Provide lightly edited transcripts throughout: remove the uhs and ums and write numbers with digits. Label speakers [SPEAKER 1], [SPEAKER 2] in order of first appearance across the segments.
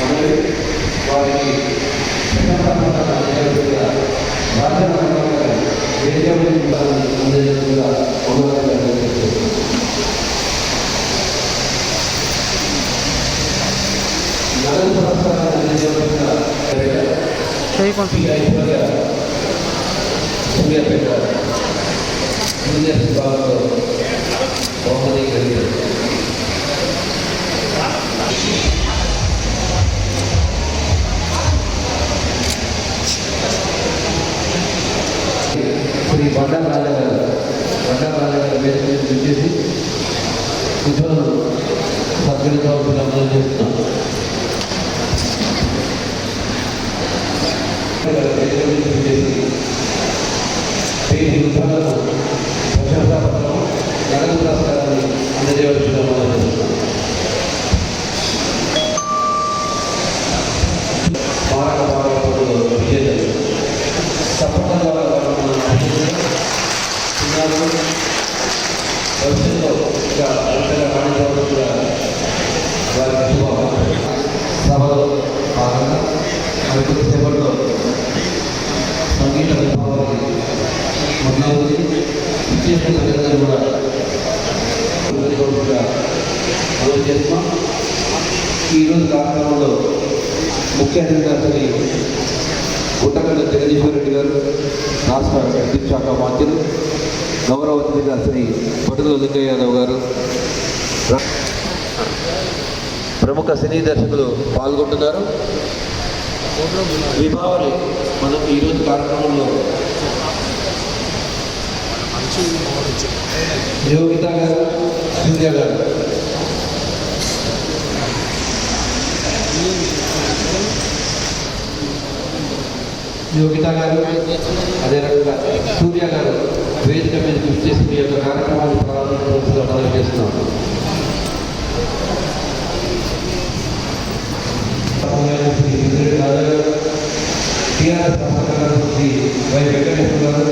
[SPEAKER 1] వారికి సూర్యాపేట జూనియర్ విభాగంలో బహుమతి కలిగింది. శ్రీ బండారు రాజగారు వేదిక మీద వచ్చేసి ఇతరులు సభ్యులతో అమలు చేస్తున్నాం. వేదిక మీద వచ్చేసి 5 విభాగాలకు ప్రశంసాపత్రం నగదు పురస్కారాన్ని అందజేయవలసిన అమలు చేస్తున్నాం. మారక భాగంలో విజేతలు తప్పకుండా భవిష్యత్తులో ఇంకా అంతగా రాణించడం కూడా వారికి సభలో భాగంగా మరికొద్ది సేపట్లో సంగీత విభాగానికి మొదలవుతుంది. విశేష కూడా అమలు చేస్తున్నాం. ఈరోజు కార్యక్రమంలో ముఖ్య అతిథిగా శ్రీ గుట్టగడ్డ జగదీశ్వర రెడ్డి గారు, రాష్ట్ర విద్యుత్ శాఖ మంత్రులు, గౌరవ అతిథిగా శ్రీ పటుదల లింగయ్య యాదవ్ గారు, ప్రముఖ సినీ దర్శకులు పాల్గొంటున్నారు. విభావరి మనం ఈరోజు కార్యక్రమంలో యోగిత గారు, సూర్య గారు, యోగిత గారు, అదే రకంగా సూర్య గారు వేదిక మీద కృషి చేసి మీ యొక్క కార్యక్రమాన్ని ప్రారంభించవలసిందిగా మనం చేస్తున్నాం. టీఆర్ఎస్ రాష్ట్ర శ్రీ వై వెంకటేశ్వర గారు,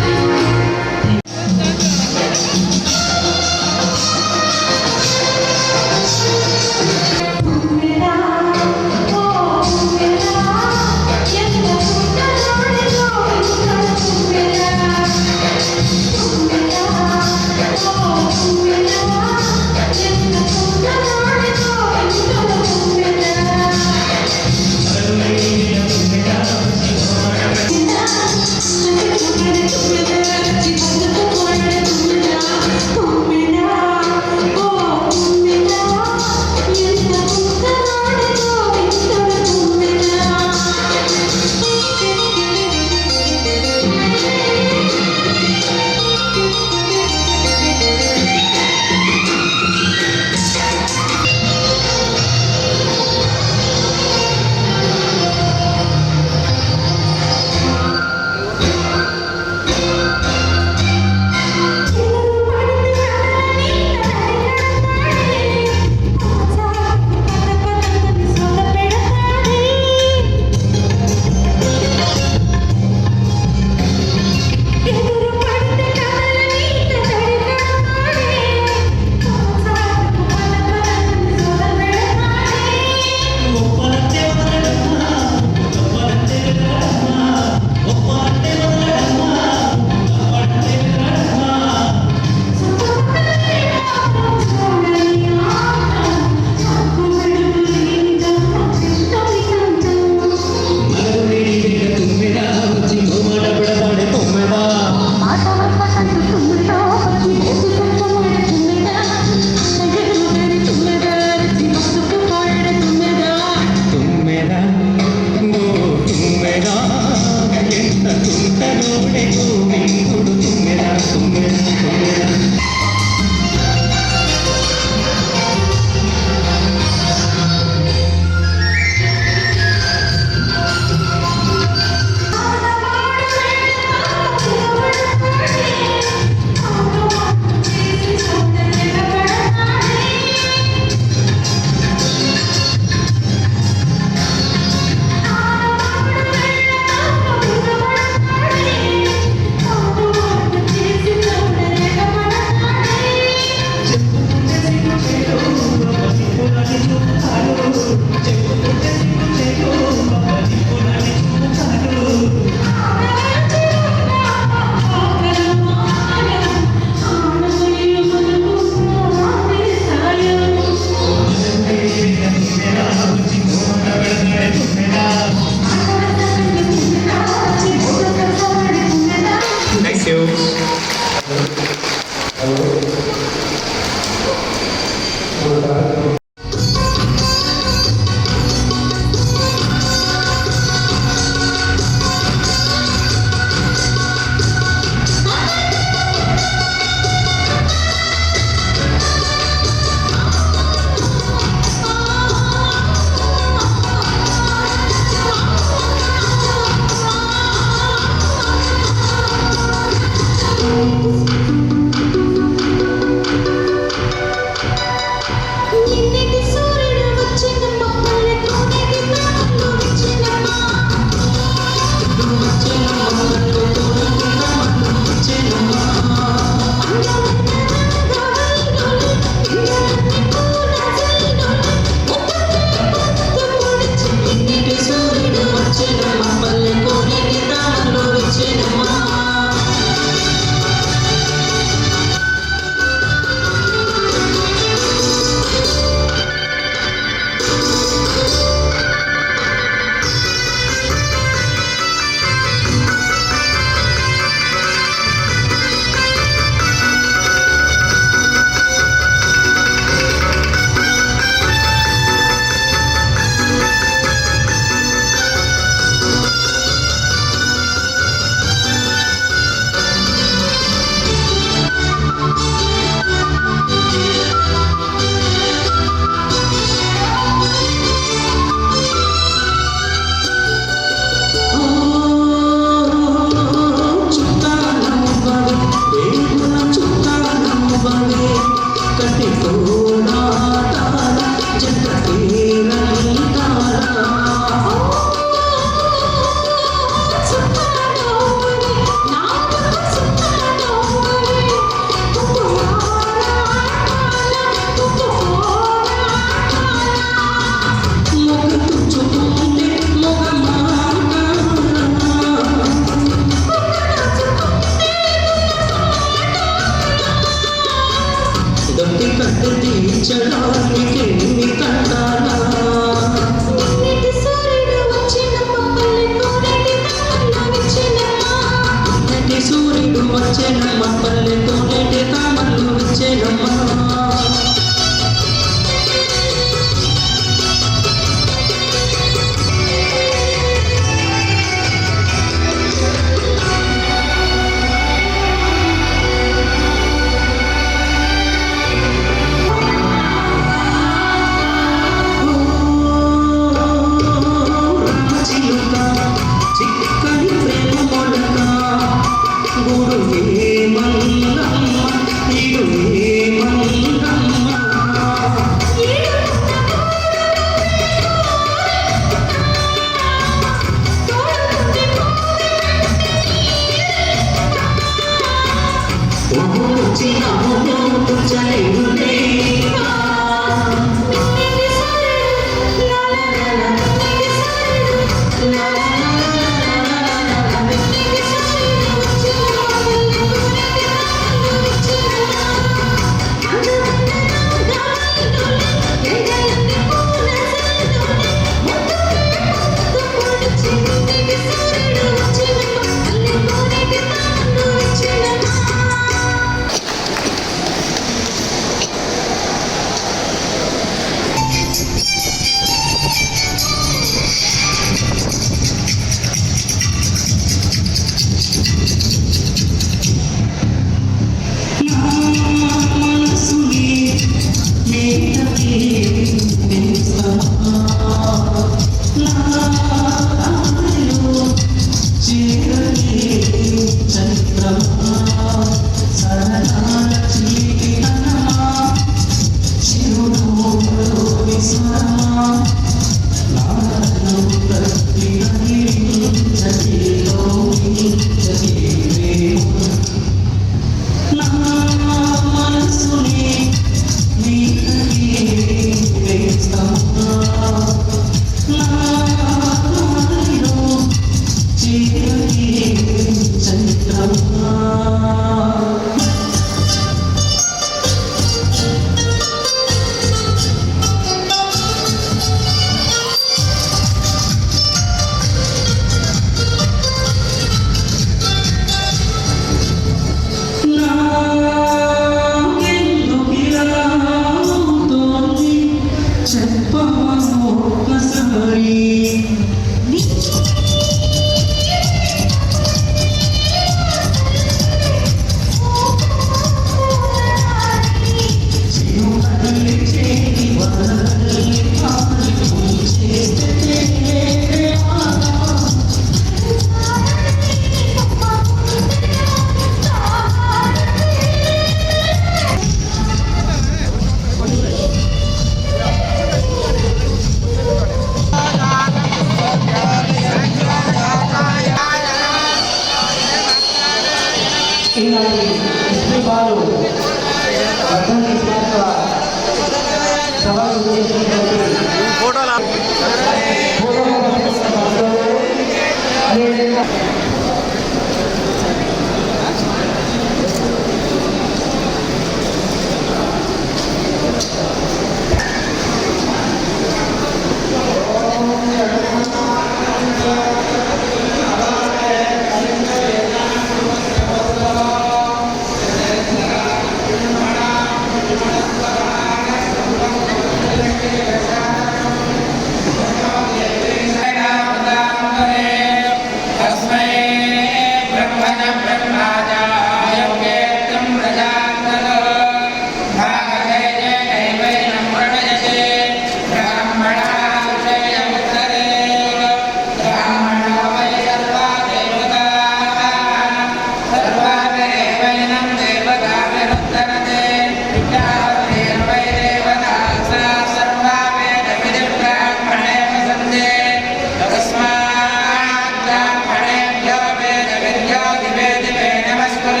[SPEAKER 2] Namaskar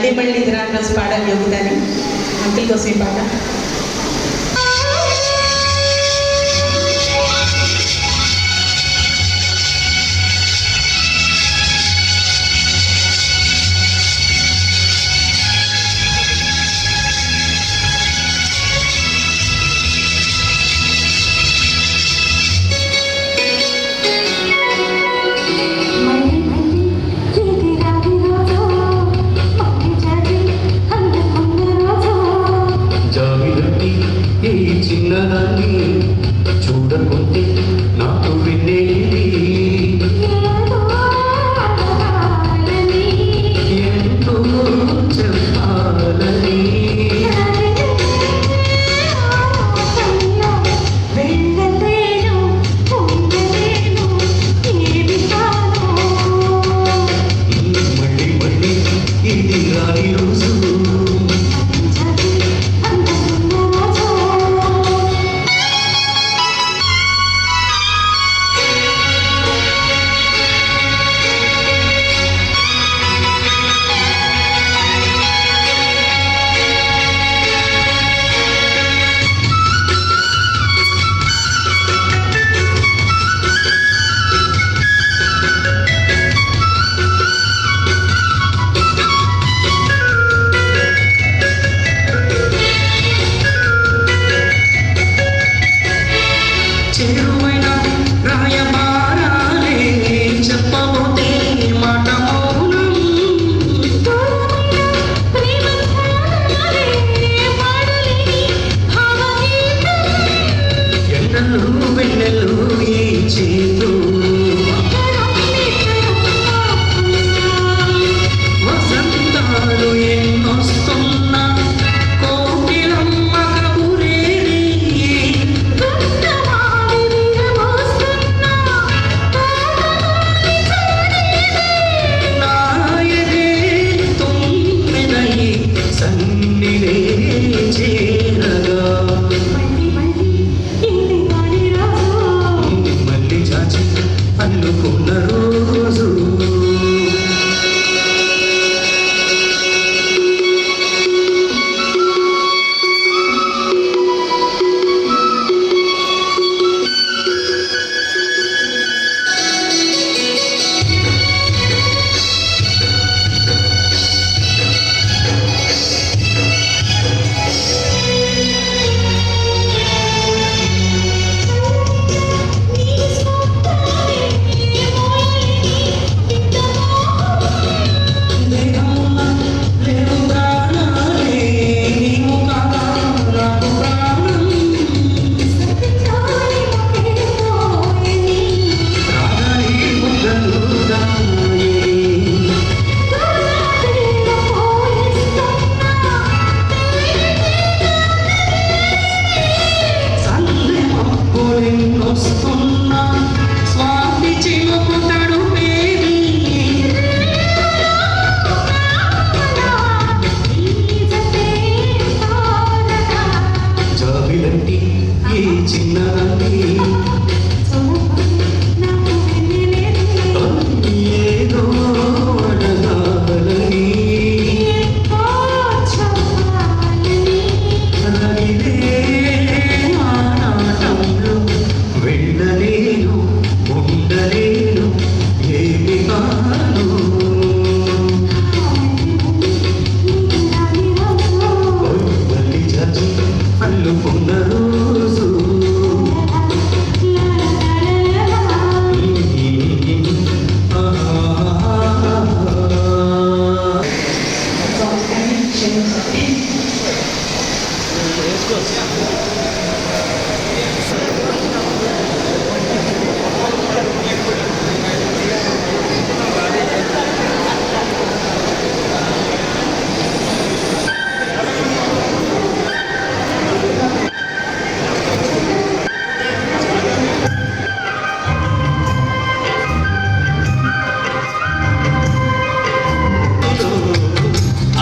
[SPEAKER 2] మళ్ళీ మళ్ళీ ఇది రాని రోజు పాడాలి యోగితని అంకుల్ కోసం ఈ పాట.
[SPEAKER 3] చిన్నదాన్ని చూడకుంటే నాకు వినేది ఎంతో చెప్పాలని మళ్ళీ మళ్ళీ ఇది రాని రోజు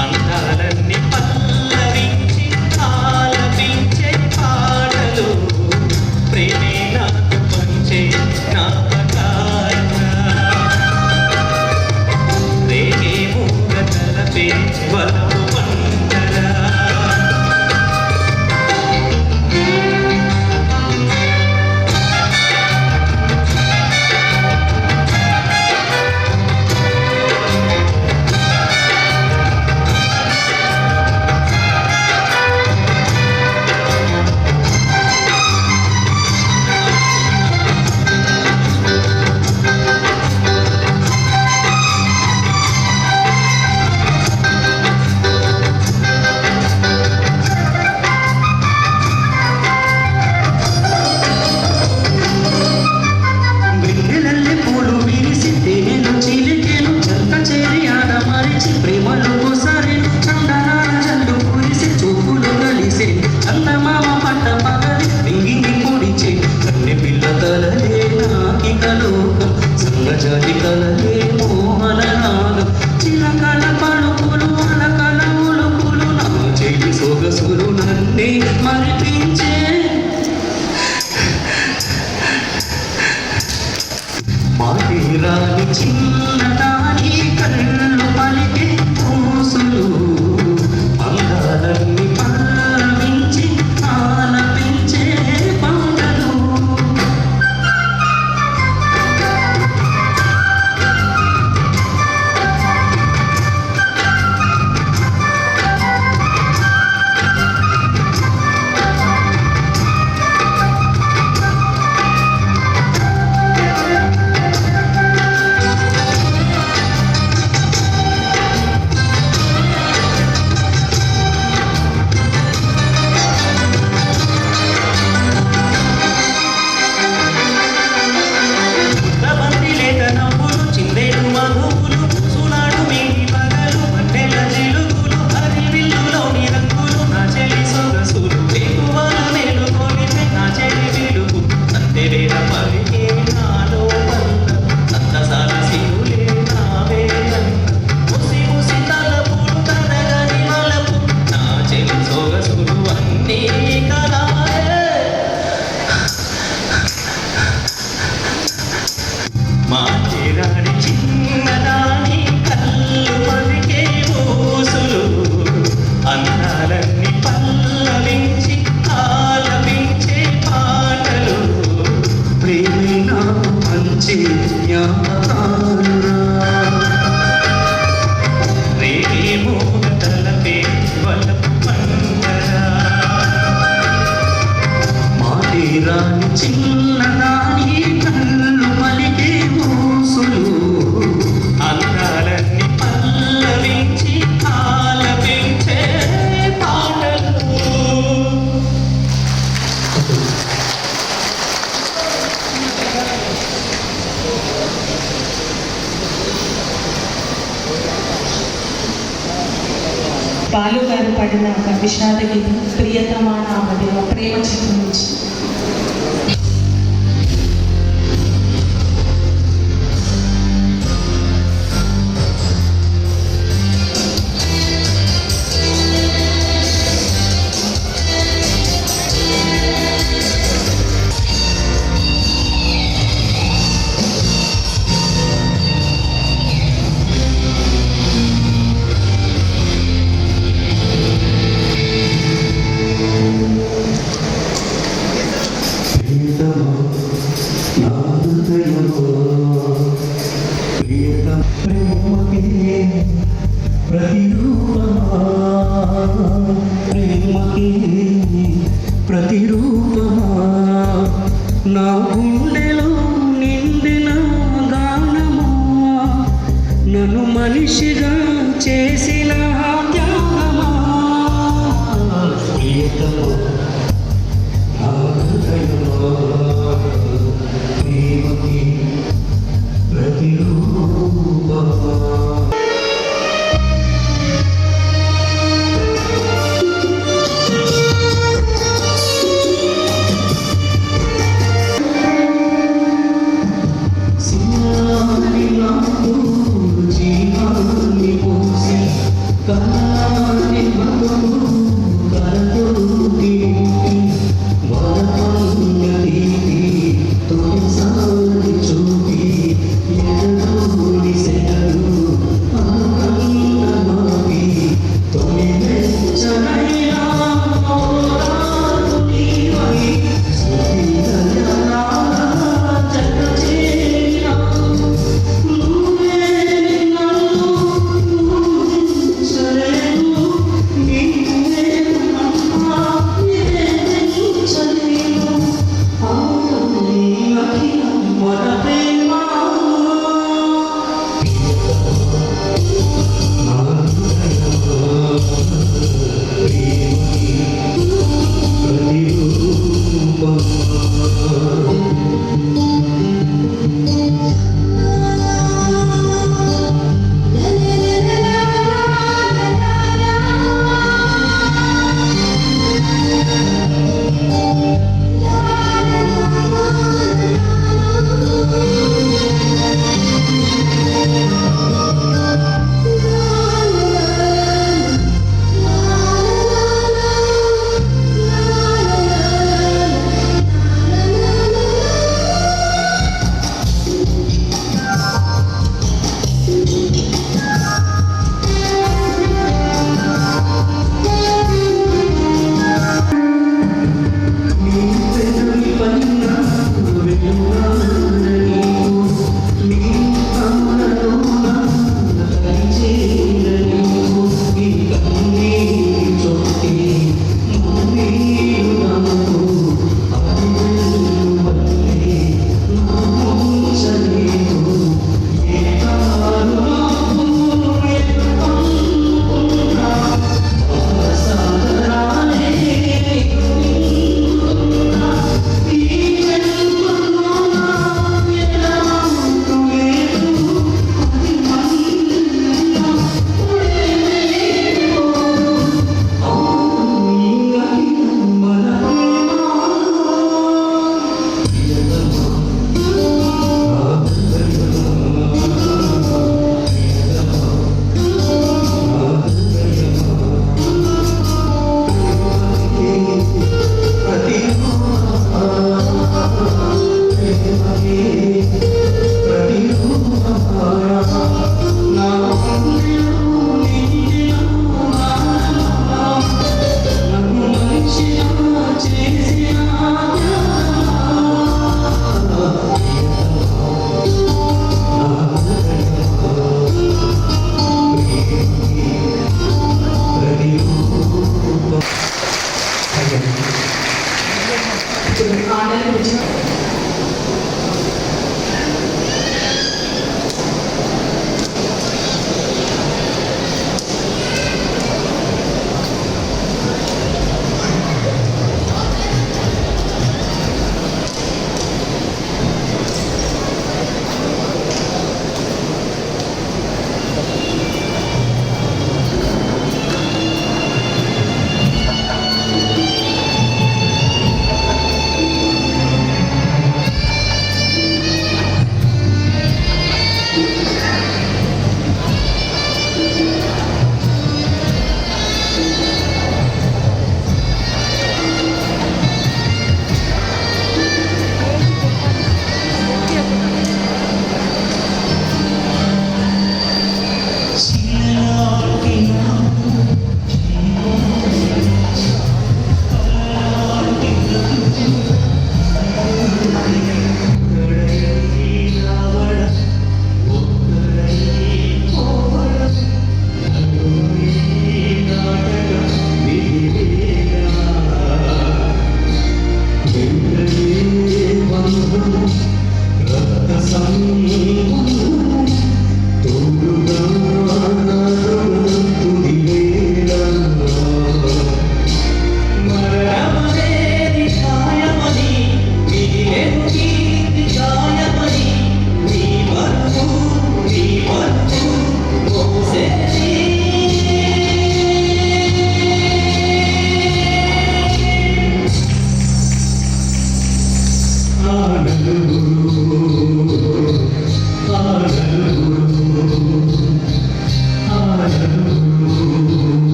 [SPEAKER 4] అందాలన్నీ పల్లవించి ఆలపించే
[SPEAKER 2] బాలు గారు పాడిన ఒక విషాద గీతం ప్రియతమా నామదేవ ప్రేమ చిత్రం నుంచి.
[SPEAKER 3] ప్రతిరూపమా నా గుండెలో నిండిన గానమా నన్ను మనిషిగా చేసిన త్యాగమా ప్రియతమా నా హృదయమా ప్రేమకి ప్రతిరూపమా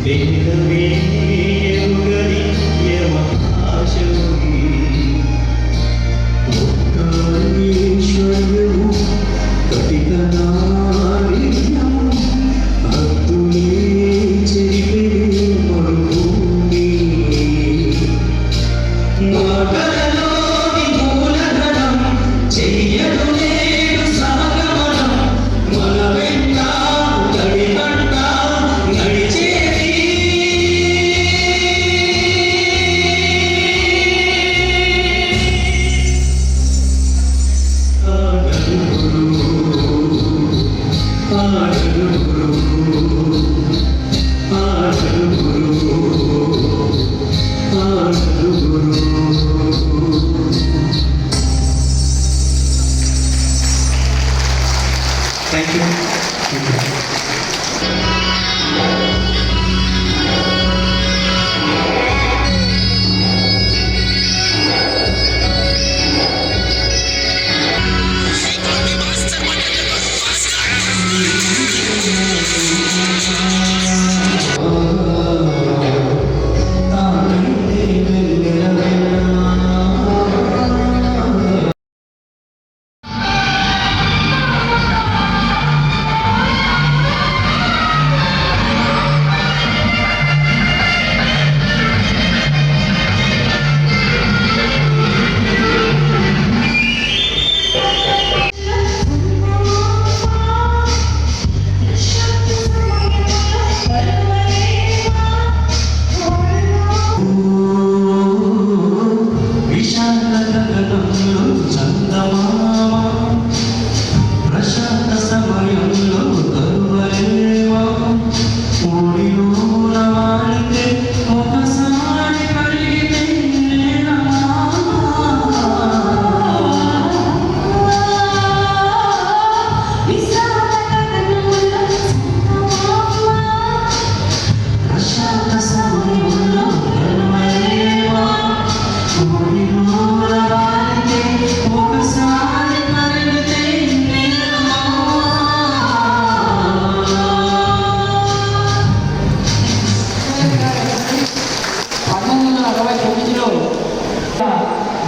[SPEAKER 3] వేదమే ఎరుగని యమహాశయుని ఈశ్వర్యము కటిక నారీయం భక్తులే చెరిపే మరుభూమి మాటలలోని మూలధనం చెయ్యడు నేడు సాగమనం మన వెంట గడిమంట నడిచేది Thank you.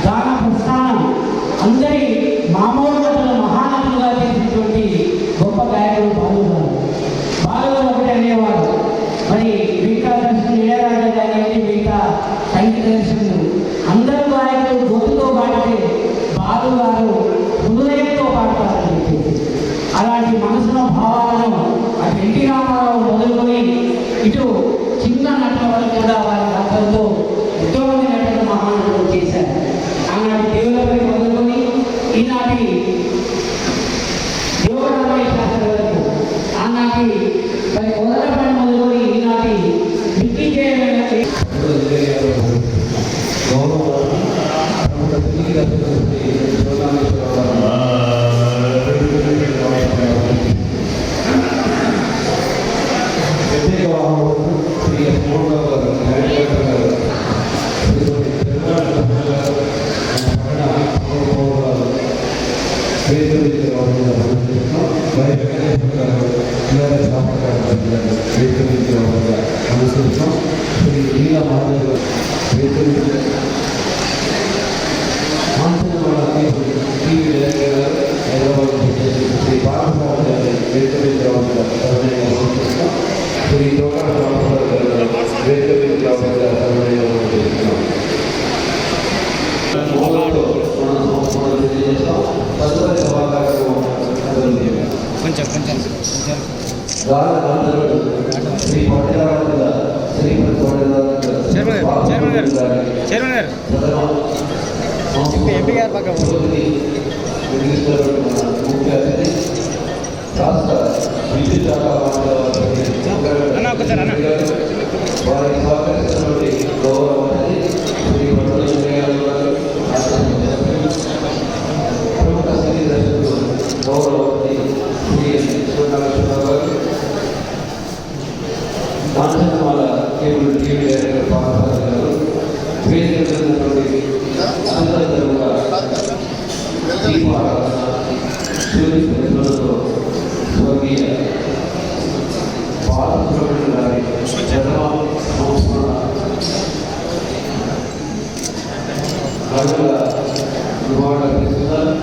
[SPEAKER 4] గాన ప్రస్థానం అందరి మామూలు నటులు మహానటులుగా చేసినటువంటి గొప్ప గాయకుడు బాలుగారు. బాలుగారు ఒకటి అనేవారు, మరి మిగతా దర్శకులు ఇళయరాజా గారి మిగతా సంగీత దర్శకులు అందరూ గాయకులు గొంతుతో పాడితే బాలుగారు హృదయంతో పాడతారని చెప్పేసి అలాంటి మనసులో భావాలను అటు ఎన్టీ రామారావు మొదలుకొని ఇటు చిన్న నటుల వరకు కూడా వారి గాత్రంతో ఎంతో మంది నటులు మహానటులు చేశారు. ఆనాటి దేవులపై మొదలుకొని ఈనాటి దేవరామయ్య శాస్త్రి వరకు ఆనాటి మరి మొదలపై మొదలుకొని ఈనాటి మిక్కీ చేయడానికి
[SPEAKER 5] ఎంపీ గారు పక్క అన్న ఒకసారి అన్న
[SPEAKER 1] స్వర్గీయ బాలసుబ్రహ్మణ్యం గారి గారి ప్రథమ సంస్మరణ నివాళులు అర్పిస్తున్నారు.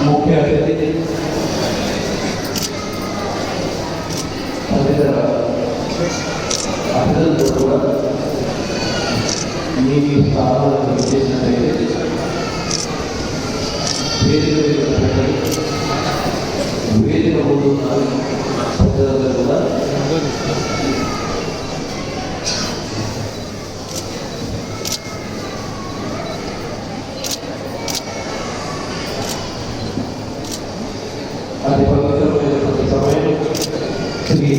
[SPEAKER 1] ముఖ్య అతిథి తదితర అతిథులతో కూడా మీ స్థానాలను చేసినట్లయితే వేదిక ముందు పెద్దలందరూ కూడా అది పవిత్రమైనటువంటి సమయం శ్రీ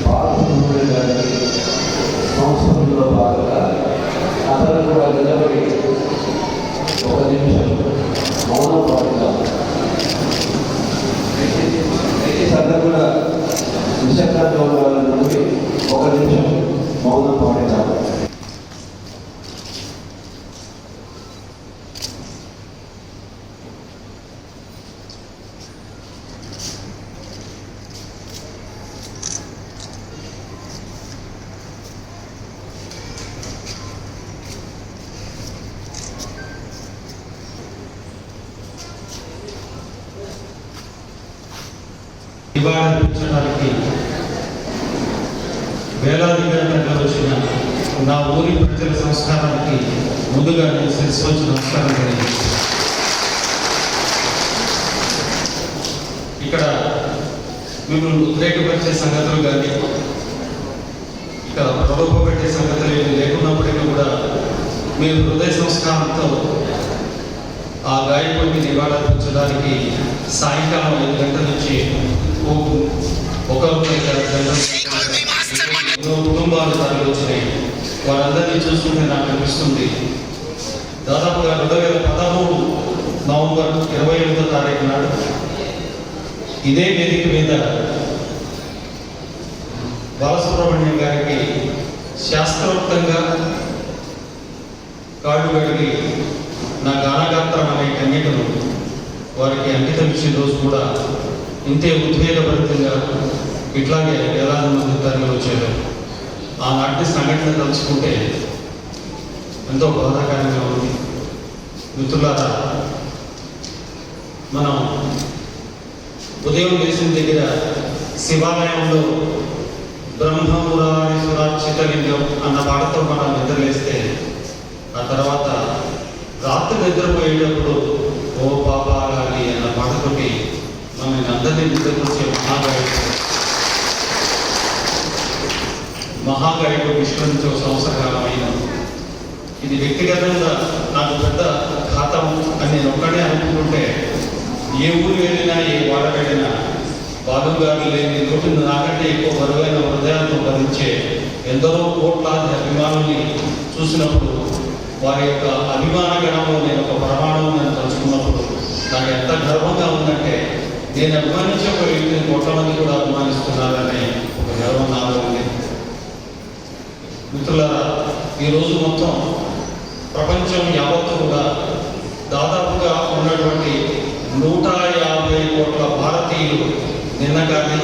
[SPEAKER 1] బాలసుబ్రహ్మణ్యం గారి సంస్కరణలో భాగంగా అందరూ కూడా నిలబడి ఒక నిమిషం మౌనం పాడుతాం. అందరూ కూడా నిశ్శబ్దంగా ఉండాలని ఒక నిమిషం మౌనం పాడుతాం.
[SPEAKER 6] నివారించడానికి వేలాది వేలంగా వచ్చిన నా ఊరి ప్రజల సంస్కారానికి ముందుగా నేను శిరస్సు వచ్చి నమస్కారం జరిగింది. ఇక్కడ మిమ్మల్ని ఉద్రేకపరిచే సంగతులు కానీ ఇక్కడ ప్రలోభపెట్టే సంగతులు ఏమి లేకున్నప్పటికీ కూడా మీరు హృదయ సంస్కారంతో ఆ గాయకుడికి నివాళులర్పించడానికి సాయంకాలం 5 గంటల నుంచి ఎన్నో కుటుంబాలు తరలి వచ్చినాయి. వారందరినీ చూస్తుంటే నాకు అనిపిస్తుంది, దాదాపుగా 2013 నవంబర్ 28వ తారీఖు నాడు ఇదే వేదిక మీద బాలసుబ్రహ్మణ్యం గారికి శాస్త్రోక్తంగా కాళ్ళు కడిగి నా గానగాత్రం అనే కన్యకను వారికి అంకితం ఇచ్చిన రోజు కూడా ఇంతే ఉద్వేగభరితంగా ఇట్లాగే వేలాది మంది తరలి వచ్చారు. ఆనాటి సంఘటన తలుచుకుంటే ఎంతో బాధాకరంగా ఉంది. మిత్రులారా, మనం ఉదయం లేచిన దగ్గర శివాలయంలో బ్రహ్మమురారి సురాచితలింగం అన్న పాటతో మనం నిద్రలేస్తే, ఆ తర్వాత రాత్రి నిద్రపోయేటప్పుడు ఓ పాపాలి అన్న పాటతోటి మమ్మల్ని అందరినీ నిద్రపరిచే మహాగాయకుడు విశ్వసించే సంవత్సరకాలం అయింది. ఇది వ్యక్తిగతంగా నాకు పెద్ద ఖాతం అని నేను ఒక్కడే అనుకుంటుంటే, ఏ ఊరు వెళ్ళినా ఏ వాడ వెళ్ళినా బాలు గారు లేని లోటు నాకంటే ఎక్కువ బరువైన హృదయాలతో భరించే ఎందరో కోట్లాది అభిమానుల్ని చూసినప్పుడు వారి యొక్క అభిమాన గణంలో నేను ఒక ప్రమాణం నేను తలుచుకున్నప్పుడు నాకు ఎంత గర్వంగా ఉందంటే నేను అభిమానించే ఒక వ్యక్తిని కోట్ల మంది కూడా అభిమానిస్తున్నారనే ఒక గర్వం నాలో ఉంది. మిత్రులారా, ఈరోజు మొత్తం ప్రపంచం యావత్తు కూడా దాదాపుగా ఉన్నటువంటి 150 కోట్ల భారతీయులు నిన్న కానీ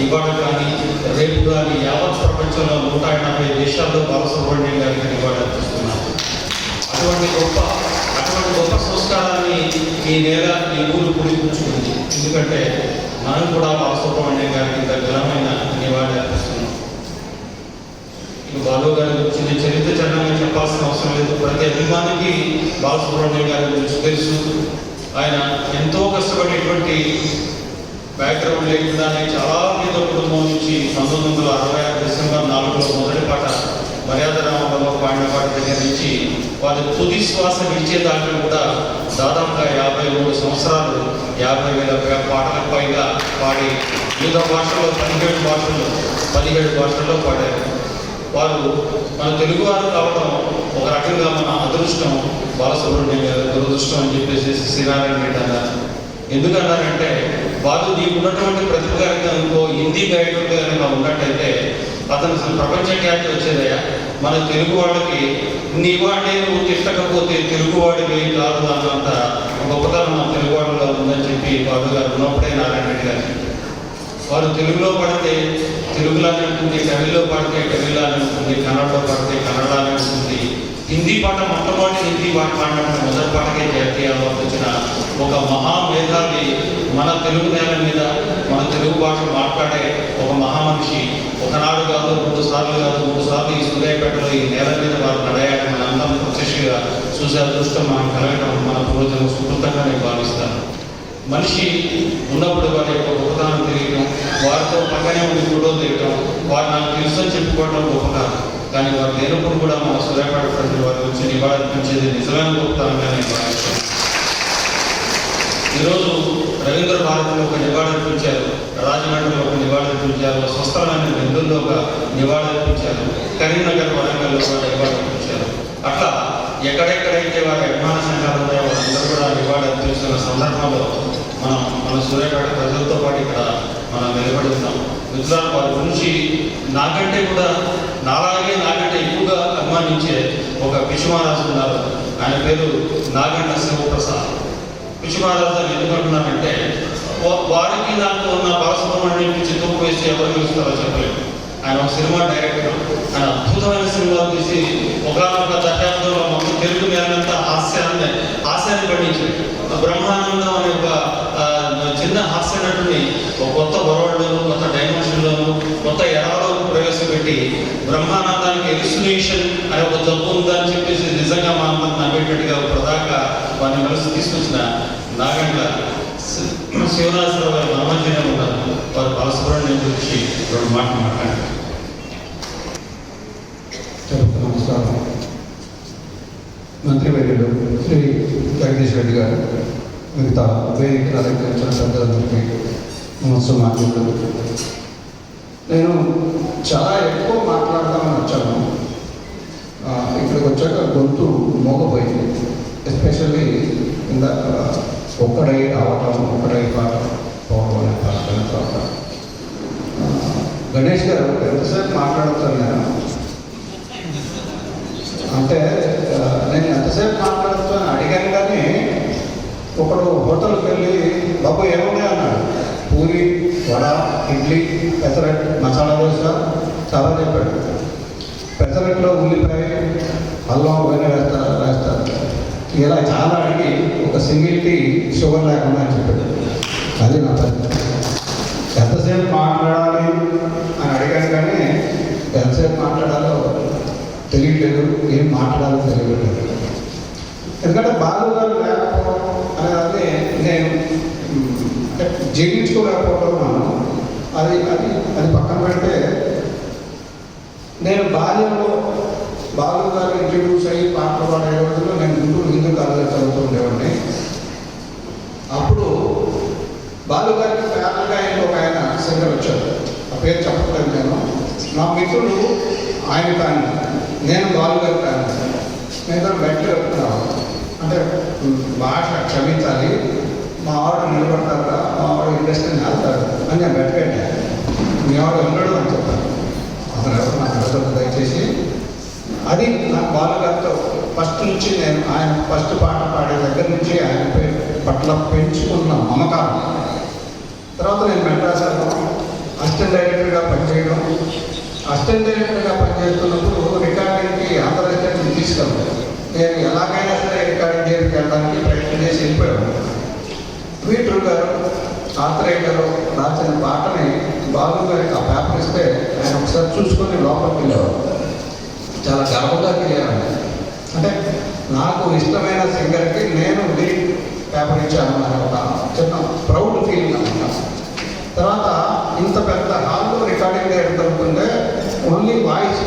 [SPEAKER 6] ఇవాళ కానీ రేపు కానీ యావత్ ప్రపంచంలో 180 దేశాల్లో బాలసుబ్రహ్మణ్యం గారికి నివాళులర్పిస్తున్నారు. అటువంటి గొప్ప సంస్కారాన్ని ఈ నేల ఈ ఊరు పుడిపుచ్చుకుంది. ఎందుకంటే మనం కూడా బాలసుబ్రహ్మణ్యం గారికి ఇంత ఘనమైన నివాళి అర్పిస్తున్నాం. ఇక బాలు గారి గురించి చరిత్ర చరణంగా చెప్పాల్సిన అవసరం లేదు. ప్రతి అభిమానికి బాలసుబ్రహ్మణ్యం గారి గురించి తెలుసు. ఆయన ఎంతో కష్టపడేటువంటి బ్యాక్గ్రౌండ్ లేకుండానే చాలా పేద కుటుంబం నుంచి 1966 డిసెంబర్ 4లో మొదటి పాట మర్యాద రామబాబు పాడిన పాట దగ్గర నుంచి వారి తుది శ్వాస విడిచేదాకా కూడా దాదాపుగా 53 సంవత్సరాలు 50,000 పాటలకు పైగా పాడి వివిధ భాషల్లో 17 భాషల్లో పాడారు. వారు మన తెలుగువారు కావడం ఒక రకంగా మన అదృష్టం, బాలసుబ్రహ్మణ్యం గారు దురదృష్టం అని చెప్పేసి శ్రీనారాయణ రెడ్డి అన్నారు. ఎందుకన్నారంటే వాళ్ళు నీకు ఉన్నటువంటి ప్రతిభ ఇంకో హిందీ గైడ్గా కనుక ఉన్నట్టయితే అతను అసలు ప్రపంచ ఖ్యాతి వచ్చేదయ్యా. మన తెలుగు వాళ్ళకి నీవాడే నువ్వు తిట్టకపోతే తెలుగువాడివి కాదు అన్నంత గొప్పతనం మన తెలుగువాడిలో ఉందని చెప్పి బాబు గారు ఉన్నప్పుడే నారాయణ రెడ్డి గారు వారు తెలుగులో పడితే తెలుగులానే ఉంటుంది, తమిళ్లో పడితే తమిళ్లానే ఉంటుంది, కన్నడలో పడితే కన్నడలానే ఉంటుంది. హిందీ పాట మొట్టమొదటి హిందీ పాట పాడినప్పుడు మొదటి పాటకే జాతీయ అవార్డు వచ్చిన ఒక మహామేధావి మన తెలుగు నేల మీద మన తెలుగు భాష మాట్లాడే ఒక మహామనిషి ఒకనాడు కాదు 2 సార్లు కాదు 3 సార్లు ఈ సూర్యాపేటలో ఈ నేల మీద వారు నడయాలి మన అందరం ప్రత్యక్షంగా చూసే అదృష్టం మనం కలగడం మన పూర్వజన్మ సుకృతంగా నేను భావిస్తాను. మనిషి ఉన్నప్పుడు వారి యొక్క గొప్పతనం తెలియటం, వారితో పక్కనే ఉండి ఫోటోలు తీయటం, వారు నాకు తెలుసు అని చెప్పుకోవడం గొప్ప కాదు. కానీ వారు లేనప్పుడు కూడా మన సూర్యాపేట ప్రజలు వారి వచ్చి నివాళులర్పించేది నిజమైన గొప్పతనంగా నేను భావిస్తాను. ఈరోజు రవీంద్ర భారతిలో ఒక నివాళులర్పించారు, రాజమండ్రిలో ఒక నివాళులర్పించారు, స్వస్థలమైన నెల్లూరులో ఒక నివాళులర్పించారు, కరీంనగర్ వరంగల్లో ఒక నివాళులర్పించారు. అట్లా ఎక్కడెక్కడైతే వారి అభిమాన సంఘాలు ఉన్నాయో వాళ్ళందరూ కూడా నివాళులర్పిస్తున్న సందర్భంలో మన సూర్యాపేట ప్రజలతో పాటు ఇక్కడ మనం నిలబడి ఉన్నాం. మిత్రులు వారి గురించి నాకంటే ఎక్కువగా అభిమానించే ఒక పిచ్చిమహారాజు ఉన్నారు. ఆయన పేరు నాగంట శివప్రసాద్. పిచ్చిమహారాజు అని ఎందుకంటున్నానంటే వారికి నాకు ఉన్న బాలసుబ్రహ్మణ్యం చిత్తుకు వేసి ఎవరు పిలుస్తారో చెప్పలేదు. ఆయన ఒక సినిమా డైరెక్టర్. ఆయన అద్భుతమైన సినిమాలు తీసి ఒకనొక దశాబ్దంలో మొత్తం తెలుగు నేలంతా హాస్యాన్ని పండించాడు. బ్రహ్మానందం అనే ఒక చిన్న హాస్య నటుని ఒక కొత్త వరల్డ్లోను కొత్త డైమెన్షన్లోను కొత్త ఎరాలోను ప్రవేశపెట్టి బ్రహ్మానందానికి ఎలిసినేషన్ అనే ఒక జబ్బు ఉందని చెప్పేసి నిజంగా మా అందరం నవ్వేటట్టుగా ప్రదాకా వారిని మనసు తీసుకొచ్చిన నాగండ్ల శివరాజరావు గారు మన మధ్యనే ఉన్నారు. వారు బాలసుబ్రహ్మణ్యం గురించి 2 మాటలు మాట్లాడారు.
[SPEAKER 1] నమస్కారం. మంత్రివర్యులు శ్రీ జగదీష్ రెడ్డి గారు, మిగతా వేదిక అలంకరించిన పెద్దలందరికీ నమస్కారం. నేను చాలా ఎక్కువ మాట్లాడదామని వచ్చాను. ఇక్కడికి వచ్చాక గొంతు మోగపోయింది. ఎస్పెషల్లీ ఇందాక ఒక్కడై రావటం, ఒక్కడై పాడటం, పోవడం అనే పాటల తర్వాత గణేష్ గారు ఎంతసేపు మాట్లాడుతాను నేను అంటే నేను ఎంతసేపు మాట్లాడుతాను అడిగాను. కానీ ఒకడు హోటల్కి వెళ్ళి బాబు ఏమున్నాయి అన్నాడు. పూరి, వడ, ఇడ్లీ, పెసరట్, మసాలా దోశ చాలా చెప్పాడు. పెసరట్లో ఉల్లిపాయ, అల్లం అవన్నీ వేస్తారు. ఇలా చాలా అడిగి ఒక సింగిల్ టీ షుగర్ లేకుండా అని చెప్పాడు. అది నా పని. ఎంతసేపు మాట్లాడాలి అని అడిగాను. కానీ ఎంతసేపు మాట్లాడాలో తెలియట్లేదు, ఏం మాట్లాడాలో తెలియట్లేదు. ఎందుకంటే బాలు గారు లేకపోవడం అనేది నేను జీవించుకోలేకపోతున్నాను. అది పక్కన పెడితే నేను బాల్యంలో బాలు గారు ఇంట్రడ్యూస్ అయ్యి పాటలు పాడే రోజుల్లో నేను గుంటూరు హిందూ కాలేజీ చదువుతూ ఉండేవాడిని. అప్పుడు బాలు గారికి ప్రేరణగా ఇంకొక ఆయన సింగర్ వచ్చారు. ఆ పేరు చెప్పట్లేదు నేను. నా మిత్రుడు
[SPEAKER 7] ఆయన కానీ నేను బాలు గారు కానీ మేము బెట్లు వెళ్తున్నాం అంటే భాష క్షమించాలి, మా వాడు నిలబడతారా, మా వాడు ఇండస్ట్రీని వెళ్తారు అని నేను బెట్ పెట్టాను. మీ వాడు ఉండడు అని చెప్పాను. అతను ఎవరు నాకు అడగదు దయచేసి. అది నాకు బాలు గారితో ఫస్ట్ నుంచి నేను ఆయన ఫస్ట్ పాట పాడే దగ్గర నుంచి ఆయన పట్ల పెంచుకున్న మమకారం. తర్వాత నేను మెడ్రాస్లో అసిస్టెంట్ డైరెక్టర్గా పనిచేయడం, అసిస్టెంట్ డైరెక్టర్గా పనిచేస్తున్నప్పుడు రికార్డింగ్కి అంతర్జాతీయ తీసుకెళ్తాను. నేను ఎలాగైనా సరే రికార్డింగ్ దగ్గరికి వెళ్ళడానికి ప్రయత్నం చేసి వెళ్ళిపోయాను. వీటర్ గారు ఆత్రేయ గారు రాసిన పాటని బాలు గారికి ఆ పేపర్ ఇస్తే ఆయన ఒకసారి చూసుకొని లోపలికి వెళ్ళేవారు. చాలా గర్వంగా తెలియాలి. అంటే నాకు ఇష్టమైన సింగర్కి నేను లీడ్ పేపర్ ఇచ్చాను అని ఒక చిన్న ప్రౌడ్ ఫీలింగ్ అనమాట. తర్వాత ఇంత పెద్ద హాల్లో రికార్డింగ్ జరుగుతుంటే ఓన్లీ వాయిస్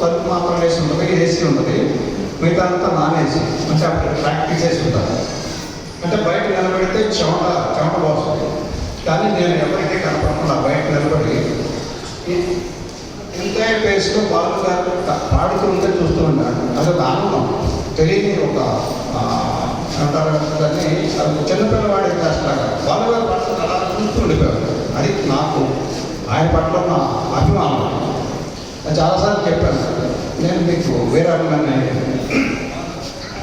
[SPEAKER 7] తలుపు మాత్రం వేసి ఉంటుంది, ఏసీ ఉంటుంది, మిగతా అంతా నాన్ ఏసీ. అంటే అప్పుడు ప్రాక్టీస్ చేసి ఉంటారు. అంటే బయట నిలబడితే చెమట వస్తుంది. కానీ నేను ఎవరికి కనపడకుండా బయట నిలబడి ఇంతే ప్లేస్లో బాలు గారు పాడుతూ ఉంటే చూస్తూ ఉంటాను. అదొక ఆనందం, తెలియని ఒక అంటారు దాన్ని. చిన్నపిల్లవాడి చేస్తాగా బాలు గారు పాడుతూ అలా చూస్తూ ఉండిపోయారు. అది నాకు ఆయన పట్ల నా అభిమానం. చాలాసార్లు చెప్పాను, నేను మీకు వేరే అభిమాని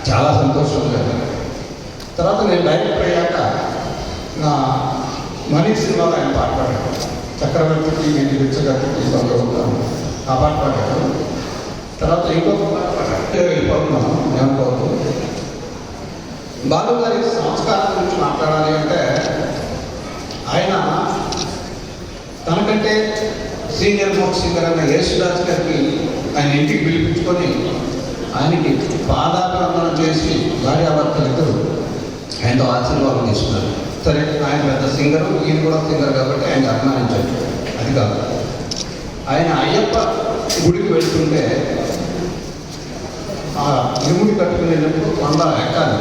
[SPEAKER 7] చాలా సంతోషంగా. తర్వాత నేను డైరెక్టర్ అయ్యాక నా మనీ సినిమాలో ఆయన పాట పాడాడు. చక్రవర్తికి నేను విచ్చగతికి ఉంటాను ఆ పాట పాడాడు. తర్వాత ఇంకొక పాట పాడాడు. వెళ్ళిపోతున్నాను ఏమనుకోవద్దు. బాలు గారి సంస్కారం గురించి మాట్లాడాలి అంటే ఆయన తనకంటే సీనియర్ మోస్ట్ సింగర్ అన్న యేసుదాస్ గారికి ఆయన ఇంటికి పిలిపించుకొని ఆయనకి పాదాభివందనం చేసి భార్యాభర్తలిద్దరూ ఆయనతో ఆశీర్వాదం తీసుకున్నారు. సరే, ఆయన పెద్ద సింగరు, ఈయన కూడా సింగర్ కాబట్టి ఆయన అభిమానించారు. అది కాదు, ఆయన అయ్యప్ప గుడికి వెళ్తుంటే ఆ ఇరుముడి కట్టుకునేటప్పుడు కొండ ఎక్కాలి.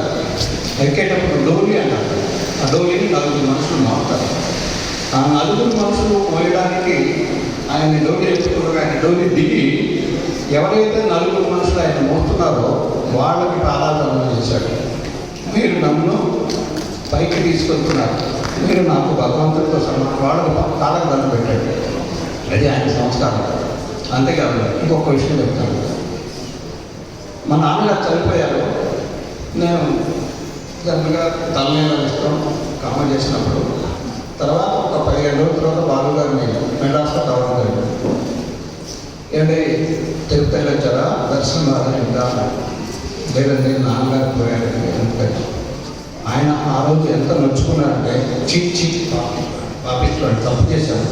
[SPEAKER 7] ఎక్కేటప్పుడు డోలి అన్నారు. ఆ డోలిని 4 మనుషులు మోస్తారు. ఆ 4 మనుషులు మోయడానికి ఆయన డోలి ఎక్కుతుండగా ఆయన డోలి దిగి ఎవరైతే 4 మనుషులు ఆయన మోస్తున్నారో వాళ్ళకి పాదాభివందనం చేశాడు. మీరు నన్ను పైకి తీసుకెళ్తున్నారు, మీరు నాకు భగవంతుడితో సమానం. వాళ్ళకు కాళ్ళకు దండం పెట్టాడు. అది ఆయన సంస్కారం. అంతేకాదు, ఇంకొక విషయం చెప్తాను. మా నాన్నగారు చనిపోయారు. నేను జనరల్గా తలనీళ్ళ ఇష్టం కామ చేసినప్పుడు తర్వాత ఒక 15 రోజుల తర్వాత బాలు గారిని మెడ్రాస్లో రావడం జరిగింది. ఏంటి తిరుపతి వెళ్ళొచ్చారా, దర్శనం రాదని ఇంకా లేదండి నాన్నగారు పోయారు. ఆయన ఆ రోజు ఎంత నొచ్చుకున్నారంటే పాపిస్తున్నాడు, తప్పు చేశాను,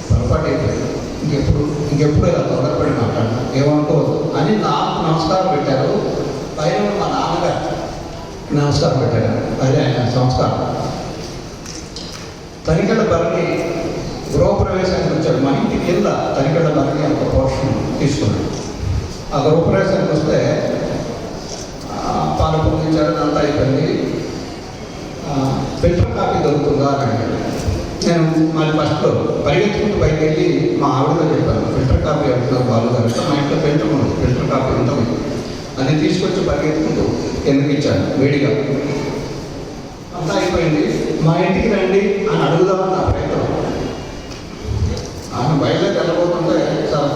[SPEAKER 7] పొరపాటు అయిపోయింది, ఇంకెప్పుడు ఇలా తొందరపడి మాట్లాడినా ఏమనుకోవద్దు అని నాకు నమస్కారం పెట్టారు. పైన మా నాన్నగారు నమస్కారం పెట్టారు. అదే ఆయన సంస్కారం. తనికెళ్ళ బరిని గృహప్రవేశానికి వచ్చాడు. మా ఇంటి కింద తనికెళ్ళ బరిని ఒక పోర్షన్ తీసుకున్నాడు. ఆ గృహప్రవేశానికి వస్తే పాలు పొందించారు, అంతా అయిపోయింది. ఫిల్టర్ కాఫీ దొరుకుతుందా అని అడిగాడు. నేను మళ్ళీ ఫస్ట్లో పరిగెత్తుకుంటూ బయటకు వెళ్ళి మా ఆవిడతో చెప్పాను, ఫిల్టర్ కాఫీ అంటున్నారు బాలు గారు. మా ఇంట్లో ఫిల్టర్ ఉంది, ఫిల్టర్ కాఫీ ఉంటుంది. అది తీసుకొచ్చి పరిగెత్తుకుంటూ ఎందుకు ఇచ్చాను వేడిగా. అంతా అయిపోయింది. మా ఇంటికి రండి అని అడుగుదామని నా ప్రయత్నం. ఆయన బయటకు వెళ్ళబోతుంటే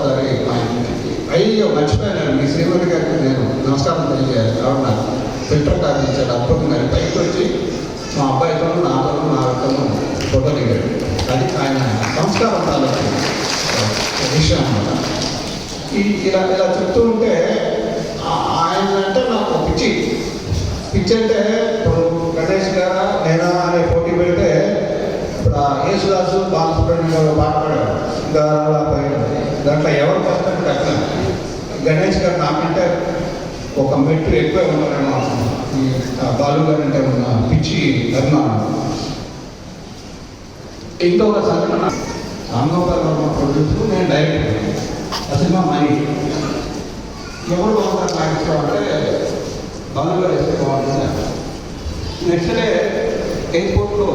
[SPEAKER 7] సరే మా ఇంటికి అయ్యో మర్చిపోయాను, మీ శ్రీమతి గారికి నేను నమస్కారం తెలియజేయాలి. కాబట్టి నాకు ఫిల్టర్ కాఫీ ఇచ్చాడు. అద్భుతంగా పైకి వచ్చి మా అబ్బాయితో నాతోనూ నా అక్కను ఫోటో దిగాడు. అది ఆయన సంస్కారం తాలూకు విషయం అన్నమాట. ఇలా చెప్తూ ఉంటే ఆయన అంటే నాకు పిచ్చి అంటే ఇప్పుడు గణేష్ గారా నేనా అనే పోటీ పెడితే ఇప్పుడు యేసుదాసు బాలసుబ్రహ్మణ్యం పాట పాడారు దాంట్లో ఎవరు ఫస్ట్ అంటే గణేష్ గారు నాకంటే ఒక మెట్టు ఎక్కువ ఉన్నారేమో ఈ బాలు గారు అంటే ఉన్న పిచ్చి అభిమానం. ఇంకొక సంఘటన, రామ్గోపాల్ వర్మ ప్రొడ్యూసర్, నేను డైరెక్టర్. ఆ సినిమా మనీ ఎవరు బాగుంటారు నాకు ఇష్టం అంటే బాలు గారు వేస్తే బాగుంటుంది. నెక్స్ట్ డే ఎయిర్పోర్ట్లో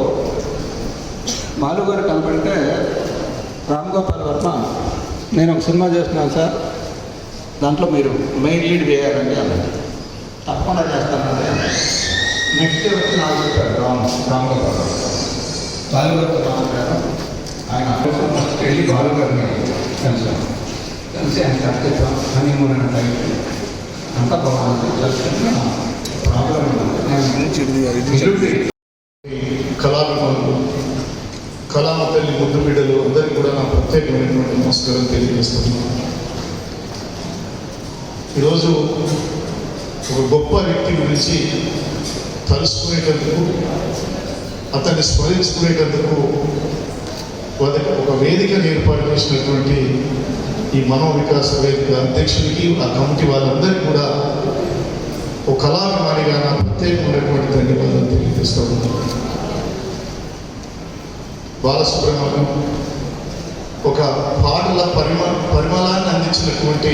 [SPEAKER 7] బాలు గారు కనపడితే రామ్గోపాల్ వర్మ నేను ఒక సినిమా చేస్తున్నాను సార్, దాంట్లో మీరు మెయిన్ లీడ్ వేయాలండి అన్నది. తప్పకుండా చేస్తానండి. నెక్స్ట్ డే వచ్చి నాకు చెప్పారు రామగోపాల్ బాలుగారు రామగారు. ఆయన ఫస్ట్ వెళ్ళి బాలుగారిని కలిసి ఆయన చర్చిస్తాం హనీమూన్ అనే టైప్ అంతా బాగుంది. ప్రాబ్లం
[SPEAKER 8] కళాభిమానులు, కళామ తల్లి ముద్దు బిడ్డలు అందరికీ కూడా నా ప్రత్యేకమైనటువంటి నమస్కారం తెలియజేస్తున్నాను. ఈరోజు ఒక గొప్ప వ్యక్తి గురించి తలుసుకునేటందుకు, అతన్ని స్మరించుకునేటందుకు ఒక వేదికను ఏర్పాటు చేసినటువంటి ఈ మనో వికాస వేదిక అధ్యక్షుడికి, ఆ కమిటీ వాళ్ళందరికీ కూడా ఒక కళాభిమానిగా నా ప్రత్యేకమైనటువంటి ధన్యవాదాలు తెలియజేస్తూ ఉన్నాను. బాలసుబ్రహ్మణ్యం ఒక పాటల పరిమళాన్ని అందించినటువంటి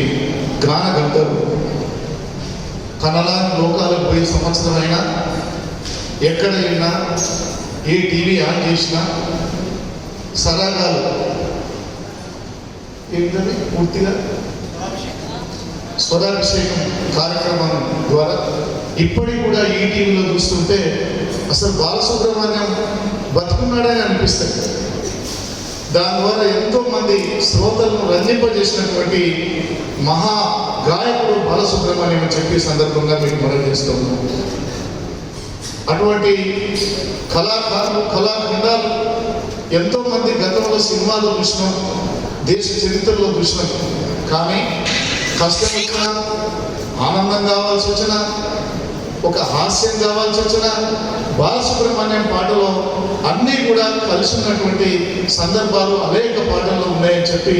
[SPEAKER 8] గాన గంధర్వుడు. కన్నడాని లోకాలకు పోయి సంవత్సరం అయినా ఎక్కడ వెళ్ళినా ఏ టీవీ ఆన్ చేసినా సరాగాలు ఏంటది పూర్తిగా స్వరాభిషేకం కార్యక్రమం ద్వారా ఇప్పటికి కూడా ఈ టీవీలో చూస్తుంటే అసలు బాలసుబ్రహ్మణ్యం బతుకున్నాడని అనిపిస్తుంది. దాని ద్వారా ఎంతోమంది శ్రోతలను రంజింపజేసినటువంటి మహా గాయకుడు బాలసుబ్రహ్మణ్యం అని చెప్పి సందర్భంగా మీకు మనం చేస్తున్నాం. అటువంటి కళాకారులు, కళాఖండాలు ఎంతోమంది గతంలో సినిమాలో చూసినాం, దేశ చరిత్రలో చూసినాం. కానీ కష్టం వచ్చినా, ఆనందం కావాల్సి వచ్చినా, ఒక హాస్యం కావాల్సి వచ్చిన బాలసుబ్రహ్మణ్యం పాటలో అన్నీ కూడా కలిసి ఉన్నటువంటి సందర్భాలు అనేక పాటల్లో ఉన్నాయని చెప్పి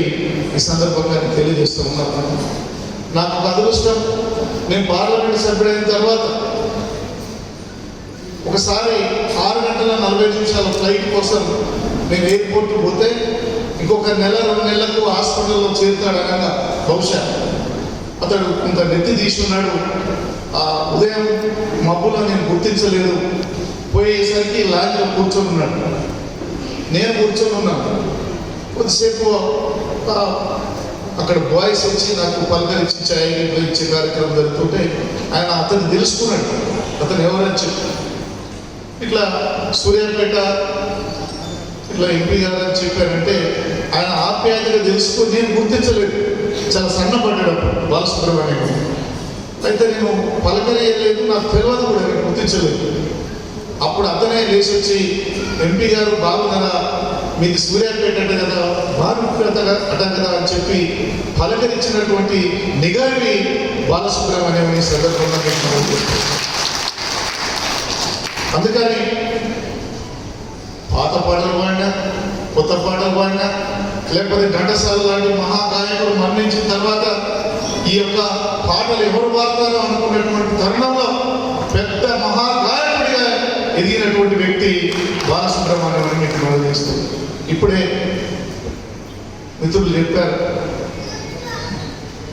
[SPEAKER 8] ఈ సందర్భంగా తెలియజేస్తూ ఉన్నాను. నాకు ఒక అదృష్టం, నేను పార్లమెంట్ సభ్యుడైన తర్వాత ఒకసారి 6:40 ఫ్లైట్ కోసం నేను ఎయిర్పోర్ట్కి పోతే ఇంకొక 1-2 నెలలకు హాస్పిటల్లో చేరుతాడనగా బహుశా అతడు కొంత నెత్తి తీసుకున్నాడు. ఆ ఉదయం మబ్బులో నేను గుర్తించలేదు. పోయేసరికి లాంజ్లో కూర్చొని ఉన్నాడు, నేను కూర్చొని ఉన్నాను. కొద్దిసేపు అక్కడ బాయ్స్ వచ్చి నాకు పలకరించి ఛాయ్ ఇచ్చే కార్యక్రమం జరుగుతుంటే ఆయన అతను తెలుసుకున్నాడు, అతను ఎవరని చెప్పి. ఇట్లా సూర్యాపేట ఇట్లా ఎంపీ గారు అని చెప్పారంటే ఆయన ఆప్యాయతగా తెలుసుకొని నేను గుర్తించలేదు. చాలా సన్నపడ్డాడు బాలసుబ్రహ్మణ్యం. అయితే నేను పలకరేయలేదు, నాకు తెలియదు కూడా, నేను గుర్తించలేదు. అప్పుడు అతనే లేచి వచ్చి, ఎంపీ గారు బాగున్నారా, మీది సూర్యాపేట అట కదా, బాగుంట అట కదా అని చెప్పి పలకరించినటువంటి నిగావి బాలసుబ్రహ్మణ్యం ఈ సందర్భంగా. అందుకని పాత పాటలు పాడినా, కొత్త పాటలు పాడినా, లేకపోతే ఘంటసాల లాంటి మహాగాయకులు మరణించిన తర్వాత ఈ యొక్క పాటలు ఎవరు పాడతారో అనుకున్నటువంటి తరుణంలో పెద్ద మహాగాయకుడిగా ఎదిగినటువంటి వ్యక్తి బాలసుబ్రహ్మణ్యం అని మీకు మనం చేస్తుంది. ఇప్పుడే మిత్రులు చెప్పారు,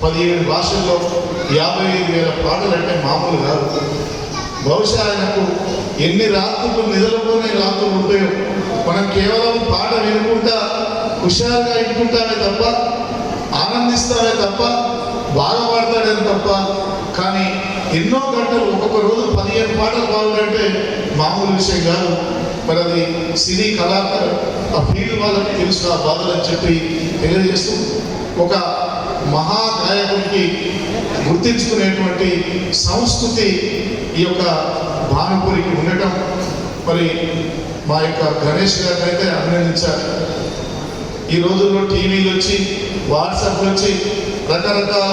[SPEAKER 8] 17 భాషల్లో 55,000 పాటలు అంటే మామూలు కాదు. బహుశా ఆయనకు ఎన్ని రాత్రులు నిద్రపోనే రాత్రులు ఉంటాయో. మనం కేవలం పాట వినుకుంటా హుషారుగా వినుకుంటామే తప్ప, ఆనందిస్తామే తప్ప, బాగా పాడతాడని తప్ప. కానీ ఎన్నో గంటలు, ఒక్కొక్క రోజు 15 పాటలు పాడాలంటే మామూలు విషయం కాదు. మరి అది సినీ కళాకారు ఆ ఫీల్డ్ వాళ్ళకి తెలుసు ఆ బాధలు అని చెప్పి తెలియజేస్తూ, ఒక మహాగాయకుడికి గుర్తించుకునేటువంటి సంస్కృతి ఈ యొక్క భానుపురికి ఉండటం. మరి మా యొక్క గణేష్ గారిని అయితే అభినందించారు. ఈ రోజుల్లో టీవీలు వచ్చి, వాట్సాప్ వచ్చి, రకరకాల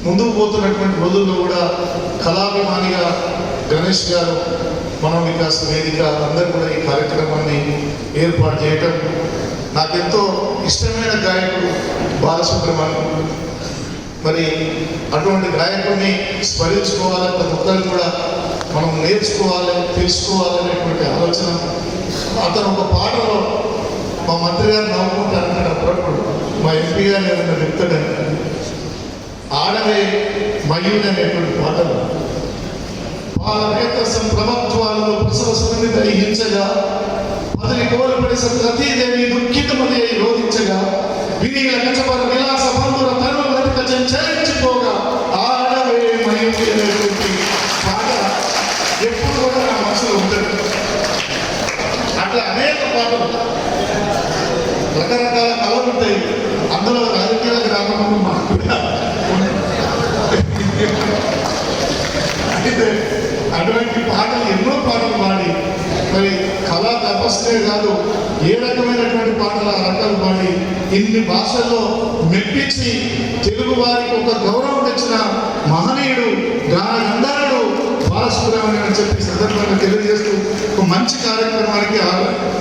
[SPEAKER 8] ముందుకు పోతున్నటువంటి రోజుల్లో కూడా కళాభిమానిగా గణేష్ గారు మనో వికాస వేదిక అందరూ కూడా ఈ కార్యక్రమాన్ని ఏర్పాటు చేయటం, నాకెంతో ఇష్టమైన గాయకుడు బాలసుబ్రహ్మణ్యం. మరి అటువంటి గాయకుడిని స్మరించుకోవాలి, ప్రతి ఒక్కరు కూడా మనం నేర్చుకోవాలి, తెలుసుకోవాలి అనేటువంటి ఆలోచన. అతను ఒక పాటలో మా మంత్రి గారు నవ్వుకుంటారంటాడు అప్పుడప్పుడు, మా ఎంపీ గారు ఏదైనా చెప్తాడని, ఆడవే మయూని అనేటువంటి పాటలు పాలవేతసం ప్రమత్వాలలో ప్రసవ సన్నిధి దహించగా అతని కోరపడి సతీదేవి దుఃఖితమది అయి రోధించగా వినీల కచపర విలాస బంధుర తరుణ కూడా అయితే అటువంటి పాటలు ఎన్నో పాటలు పాడి మరి కళా తపస్సే కాదు ఏ రకమైనటువంటి పాటలు ఆ రకాలు పాడి ఇన్ని భాషల్లో మెప్పించి తెలుగు వారికి ఒక గౌరవం తెచ్చిన మహనీయుడు గాన గంధర్వుడు బాలసుబ్రహ్మణ్యం అని చెప్పి సందర్భంగా తెలియజేస్తూ ఒక మంచి కార్యక్రమానికి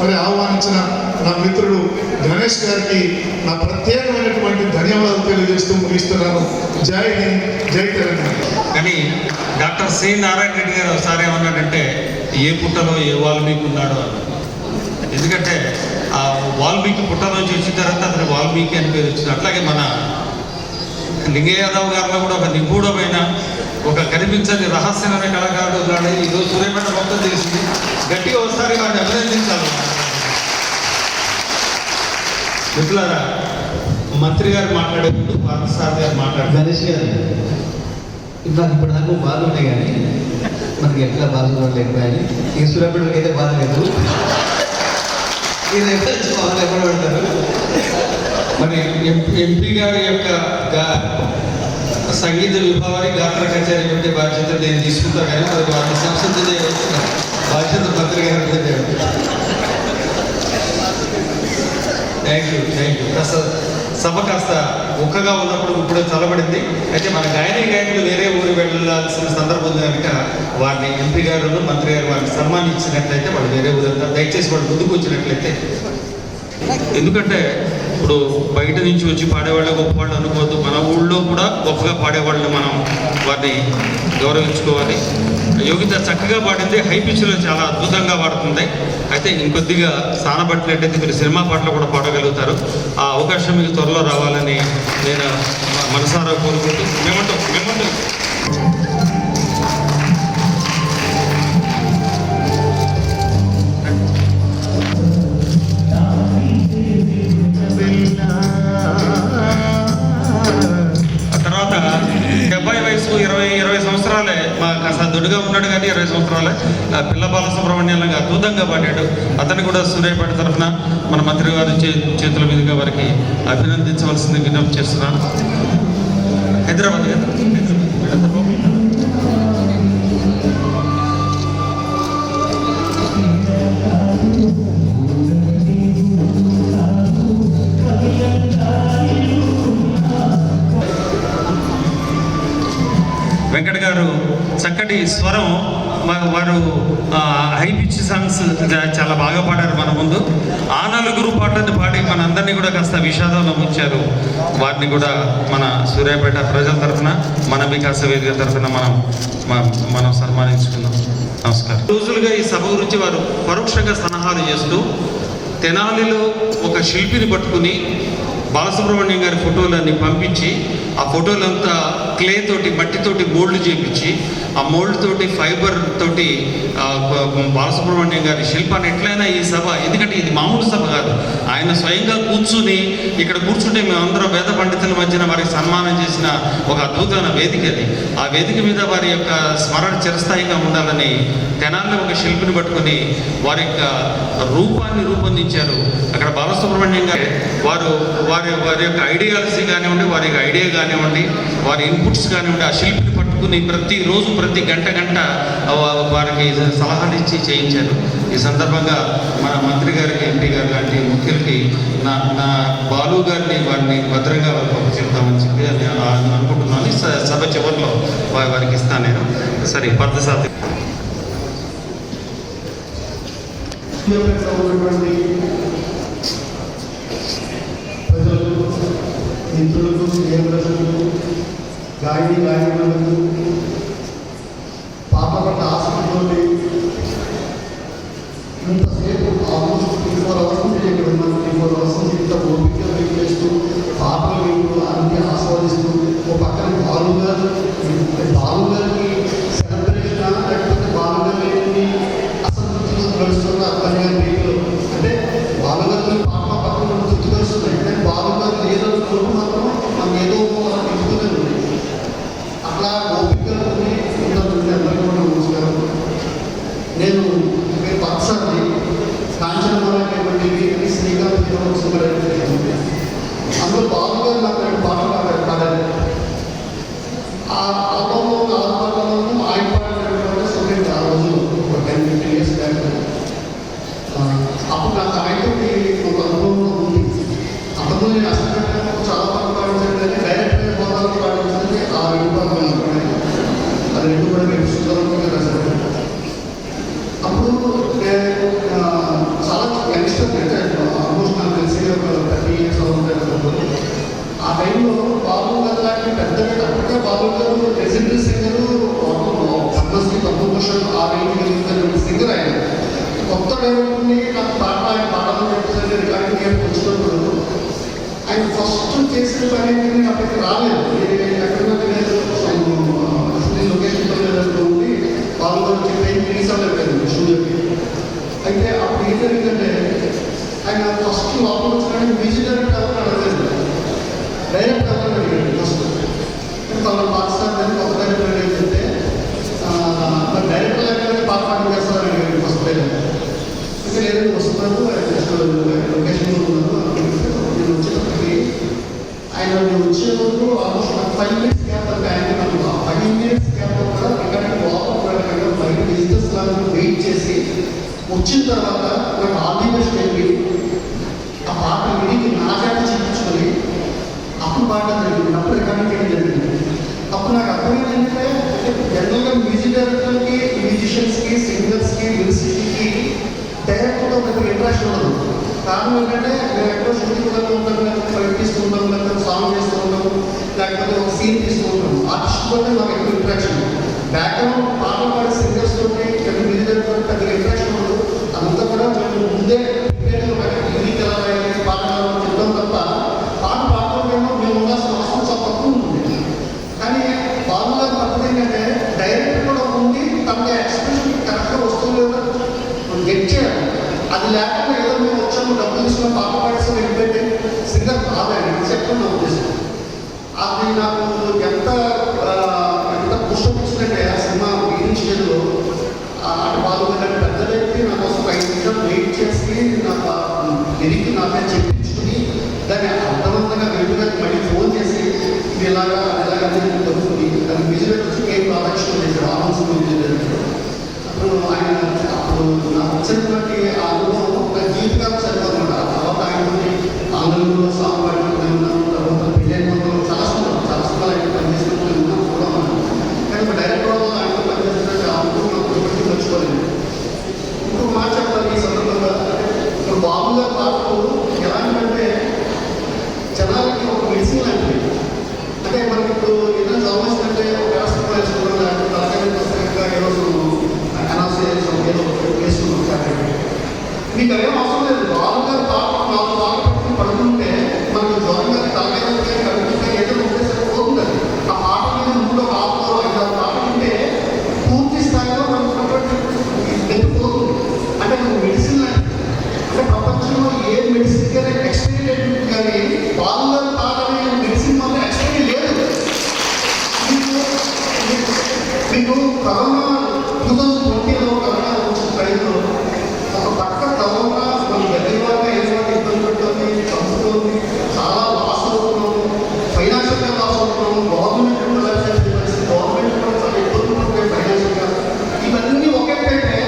[SPEAKER 8] మరి ఆహ్వానించిన నా మిత్రుడు గణేష్ గారికి నా ప్రత్యేకమైనటువంటి ధన్యవాదాలు తెలియజేస్తూ ముగిస్తున్నాను. జై హింద్, జై తెలంగాణ.
[SPEAKER 6] కానీ డాక్టర్ సి నారాయణ రెడ్డి గారు ఒకసారి ఏమన్నాడంటే ఏ పుట్టలో ఏ వాల్మీకి ఉన్నాడు అని. ఎందుకంటే ఆ వాల్మీకి పుట్టలోంచి వచ్చిన తర్వాత అతని వాల్మీకి అని పేరు వచ్చింది. అట్లాగే మన లింగయ్య యాదవ్ గారిలో కూడా ఒక నిగూఢమైన ఒక కనిపించని రహస్యమైన కళాకారుడు ఉన్నాడు. ఈరోజు సూర్యపేట మొత్తం తెలిసింది. గట్టిగా ఒకసారి వాడిని అభినందించాలి. మిత్రులారా, మంత్రి గారు మాట్లాడే ముందు పార్థసారథి గారు మాట్లాడారు.
[SPEAKER 5] గణేష్ గారు నాకు ఇప్పుడు నాకు బాధ ఉన్నాయి కానీ మనకి ఎట్లా బాధలు లేకపోయాయి. ఈ సూర్యాపేటకి అయితే బాధ లేదు. ఇది ఎప్పుడు బాధలు ఎప్పుడు పెడతారు.
[SPEAKER 6] మరి ఎంపీ గారి యొక్క సంగీత విభావాన్ని గాత్ర కచేరీ పెట్టే బాధ్యత నేను తీసుకుంటా కానీ మరి వారిని సంస్కృతి బాధ్యత మంత్రి గారి మీద థ్యాంక్ యూ. ప్రసాద్ సభ కాస్త ఒక్కగా ఉన్నప్పుడు ఇప్పుడు చల్లబడింది. అయితే మన గాయకులు వేరే ఊరు వెళ్ళాల్సిన సందర్భం ఉంది కనుక వారిని ఎంపీ గారు మంత్రి గారు వారిని సన్మానించినట్లయితే వాళ్ళు వేరే ఊరంతా దయచేసి వాళ్ళు ముందుకు వచ్చినట్లయితే. ఎందుకంటే ఇప్పుడు బయట నుంచి వచ్చి పాడేవాళ్ళు గొప్పవాళ్ళు అనుకోవద్దు. మన ఊళ్ళో కూడా గొప్పగా పాడేవాళ్ళు మనం వారిని గౌరవించుకోవాలి. యోగిత చక్కగా పాడింది, హై పిచ్లో చాలా అద్భుతంగా పాడుతుంది. అయితే ఇంకొద్దిగా స్థానపట్టినట్టయితే మీరు సినిమా పాటలు కూడా పాడగలుగుతారు. ఆ అవకాశం మీకు త్వరలో రావాలని నేను మనసారా కోరుకుంటూ మేమంటూ తర్వాత 70 వయసు 20 సంవత్సరాలే మా కాస్త దొడ్డుగా ఉన్నాడు కానీ 20 సంవత్సరాలే పిల్ల బాలసుబ్రహ్మణ్యం అద్భుతంగా పాడాడు. అతను కూడా సూర్యాపేట తరఫున మన మంత్రి గారి చేతుల మీదుగా వారికి అభినందించవలసింది విజ్ఞప్తి చేస్తున్నాను. హైదరాబాద్ వెంకట్ గారు చక్కటి స్వరం, వారు హై పిచ్ సాంగ్స్ చాలా బాగా పాడారు మన ముందు. ఆ నలుగురు పాటలను పాడి మన అందరినీ కూడా కాస్త విషాదంలో ఉంచారు. వారిని కూడా మన సూర్యాపేట ప్రజల తరఫున, మన వికాస వేదిక తరఫున మనం సన్మానించుకుందాం. నమస్కారం. రోజులుగా ఈ సభ గురించి వారు పరోక్షంగా సలహాలు చేస్తూ తెనాలిలో ఒక శిల్పిని పట్టుకుని బాలసుబ్రహ్మణ్యం గారి ఫోటోలన్నీ పంపించి ఆ ఫోటోలంతా క్లే తోటి మట్టితోటి మోల్డ్ చేయించి ఆ మోల్డ్ తోటి ఫైబర్ తోటి బాలసుబ్రహ్మణ్యం గారి శిల్పాన్ని ఎట్లయినా ఈ సభ, ఎందుకంటే ఇది మామూలు సభ కాదు, ఆయన స్వయంగా కూర్చుని ఇక్కడ కూర్చుంటే మేమందరం వేద పండితుల మధ్యన వారికి సన్మానం చేసిన ఒక అద్భుతమైన వేదిక అది. ఆ వేదిక మీద వారి యొక్క స్మరణ చిరస్థాయిగా ఉండాలని తెనాల్లో ఒక శిల్పిని పట్టుకుని వారి యొక్క రూపాన్ని రూపొందించారు. అక్కడ బాలసుబ్రహ్మణ్యం గారు వారి యొక్క ఐడియాలజీ కానివ్వండి, వారి యొక్క ఐడియా కానివ్వండి, వారి ఇన్పుట్స్ కానివ్వండి, ఆ శిల్పిని పట్టుకుని ప్రతిరోజు ప్రతి గంట వారికి సలహాలు ఇచ్చి చేయించారు. ఈ సందర్భంగా మన మంత్రి గారికి, ఎంపీ గారు లాంటి ముఖ్యులకి నా బాలు గారిని వారిని భద్రంగా వారికి చెప్తామని చెప్పి నేను అనుకుంటున్నాను. సభ చివరిలో వారికి ఇస్తాను నేను. సరే, పార్థసారథి
[SPEAKER 9] ప్రజలకు, మిత్రులకు, స్నేహితులకు, గాయకులకు, పాపపడ్డ ఆసక్తితోటి ఇంతసేపు ఆల్మోస్ట్ 3-4 అవర్స్ నుంచి ఇక్కడ ఉన్నాం. 3-4 అవర్స్ నుంచి ఇంత ఓపిక వెయిట్ చేస్తూ పాటలు వింటూ అన్ని ఆస్వాదిస్తూ ఓ పక్కన బాలుగారికి సెలబ్రేషన్, లేకపోతే బాలుగారిని అసంతృప్తి నడుస్తున్న అతని రీతిలో, అంటే బాలుగారిని పాట పక్కన గుర్తుకొస్తున్నాయి కానీ బాలుగారు ఏదో కోరు మాత్రం మనం ఏదో నింపుతూనే ఉంది. అట్లా ఓపిక ఉంటుంది. అందరికీ కూడా నమస్కారం. నేను పార్థసారథి, కాంచనమాల శ్రీకాంత్ బాలు గారు లాంటి పెద్ద అప్పటికే బాలు గారు లెజెండరీ సింగర్, పద్మశ్రీ పద్మభూషణ్ ఆ రేంజ్ కలిగిన సింగర్ ఆయన. కొత్త డైరెక్టర్ని నాకు ఆయన పాటలు చెప్పేసరి రికార్డింగ్ చేయడానికి వచ్చినప్పుడు ఆయన ఫస్ట్ చేసిన పని నేను అప్పటికి రాలేదు. ఎక్కడన్నా లొకేషన్లో ఉండి బాలు గారు చెప్పి రీసాలు అయిపోయింది స్టూడియోకి. అయితే అప్పుడు ఏం జరిగిందంటే ఆయన ఫస్ట్ లోపల వచ్చిన మ్యూజిక్ డైరెక్టర్ ఎవరు అడగలేదు, డైరెక్టర్ ఎవరు అడిగాడు ఫస్ట్. తన పాకిస్తాన్ కొత్త డైరెక్టర్ అని చెప్తే మరి డైరెక్టర్ లేకపోతే పాట పాటలు చేస్తారని అడిగాడు ఫస్ట్ డైరెక్టర్. ఇంకా లేదంటే వస్తున్నారు లొకేషన్లో ఉన్నారు. నేను వచ్చేటప్పటికి ఆయన వచ్చే రోజు ఆల్మోస్ట్ 5 minutes గ్యాప్ అంటే ఆయన నాకు 5 minutes గ్యాప్ కూడా రికార్డింగ్ లోపల బయట బిజినెస్ లాగా వెయిట్ చేసి వచ్చిన తర్వాత నాకు ఆల్ ది బెస్ట్ చెప్పి ఆ పాట విని నా చేత చూపించుకొని అప్పుడు పాట జరిగింది, అప్పుడు రికార్డింగ్ చేయడం జరిగింది. అప్పుడు నాకు అర్థమైంది ఏంటంటే జనరల్గా మ్యూజిక్ డైరెక్టర్కి, మ్యూజిషియన్స్కి, సింగర్స్కి, మ్యూజిక్కి డైరెక్టర్తో పెద్ద ఇంట్రెస్ట్ ఉండదు. కారణం ఏంటంటే నేను ఎక్కడో షూటింగ్లో ఉంటాను, లేకపోతే ఫైట్ తీస్తూ ఉంటాం, లేకపోతే సాంగ్ చేస్తూ ఉంటాం, లేకపోతే ఒక సీన్ తీస్తూ ఉంటాం. ఆర్టిస్ట్తోనే నాకు ఎక్కువ ఇంట్రాక్షన్. బ్యాక్గ్రౌండ్ పాటలు పాడే సింగర్స్ తోటి మ్యూజిక్ డైరెక్టర్ పెద్దగా ఇంట్రాక్షన్ ఉండదు. అదంతా కూడా మేము ముందే మ్యూజిక్ ఎలా రాయాలి, పాట చెప్తాం తప్ప పాట పాడటమేమో మేము ఉండాల్సిన అవసరం చాలా తక్కువ ఉంటుంది. కానీ బాలు గారి పద్ధతి ఏంటంటే డైరెక్టర్ కూడా ఉంది, తనకి ఎక్స్ప్రెషన్ కరెక్ట్గా వస్తుంది లేదా గెట్ చేయాలి. అది లేకుండా ఏదో మేము వచ్చాము డబ్బులు తీసుకున్న పాట పాడేసి వెళ్ళిపోతే సింగర్ కాదండి చెప్పండి నా ఉద్దేశం. అది నాకు ఎంత పుష్పం ఇచ్చినట్టే ఆ సినిమా బిగినింగ్ స్టేజ్లో అటు బాలు గారి పెద్ద వ్యక్తి నా కోసం 5 నిమిషాలు వెయిట్ చేసి నాకు లిరిక్ నాకే చెప్పించుకుని దాన్ని అర్థవంతంగా వెలుగుగా మళ్ళీ ఫోన్ చేసి ఇది ఎలాగా దొరుకుతుంది. దాని విజిట్ వచ్చి కేక్ ఆలోచన చేశారు ఆలోచన అప్పుడు ఆయన అప్పుడు నాకు వచ్చినటువంటి ఆ అనుభవం ఒక జీవితంగా సరిపోతుంది. ఆ తర్వాత ఆయన ఆంగ్లంలో సాంగ్ పాడుకుంటూ ఉన్నాను, తర్వాత పెళ్ళైన మొత్తంలో చాలా సినిమాలు ఆయన పనిచేసినప్పుడు ఉన్నాను కూడా ఉన్నాను. కానీ ఒక డైరెక్టర్ వల్ల ఆయనతో పనిచేసినట్టు అనుభవం నాకు ఇప్పటికీ మర్చిపోలేదు. ఇంకొక మాట చెప్పాలి ఈ సందర్భంగా, ఇప్పుడు బాబు గారి పాటలు ఎలాంటివంటే జనాలకి ఒక మెడిసిన్ లాంటివి. అంటే మనకి ఇప్పుడు ఏదైనా జ్వరం వచ్చిందంటే ఒక రాష్ట్రంలో వేసుకున్నాం, లేకపోతే తలకాయ పుస్తకంగా ఈరోజు అనౌన్స్ ఏదో వేసుకున్నాం. మీకు అదేం అవసరం లేదు. బాబు గారి పాట 4 పాటలు పెట్టుకుని పడుతుంటే మనకి జ్వరం కానీ తలకాయ కడుపుగా ఏదో ఉంటే సరిపోతుంది. ఆ పాట మీద 3 6 5 పాటలు ఉంటే పూర్తి స్థాయిలో మనకు వెళ్ళిపోతుంది. అంటే మెడిసిన్ అంటే ప్రపంచంలో ఏ మెడిసిన్ కానీ ఎక్స్పైరీ డేట్ కానీ బాబు గారి పాట అనే మెడిసిన్ మాత్రం ఎక్స్పైరీ లేదు. మీకు కరోనా 2020లో కరోనా వచ్చిన టైంలో ఒక పక్క కరోనా మన గదివాగా ఏదైనా ఇబ్బంది పెడుతుంది, చంపుతుంది, చాలా లాస్ అవుతున్నాము, ఫైనాన్షియల్గా లాస్ అవుతున్నాము, గవర్నమెంట్ గవర్నమెంట్ కూడా చాలా ఇబ్బంది పడుతుంది ఫైనాన్షియల్గా. ఇవన్నీ ఒకటైతే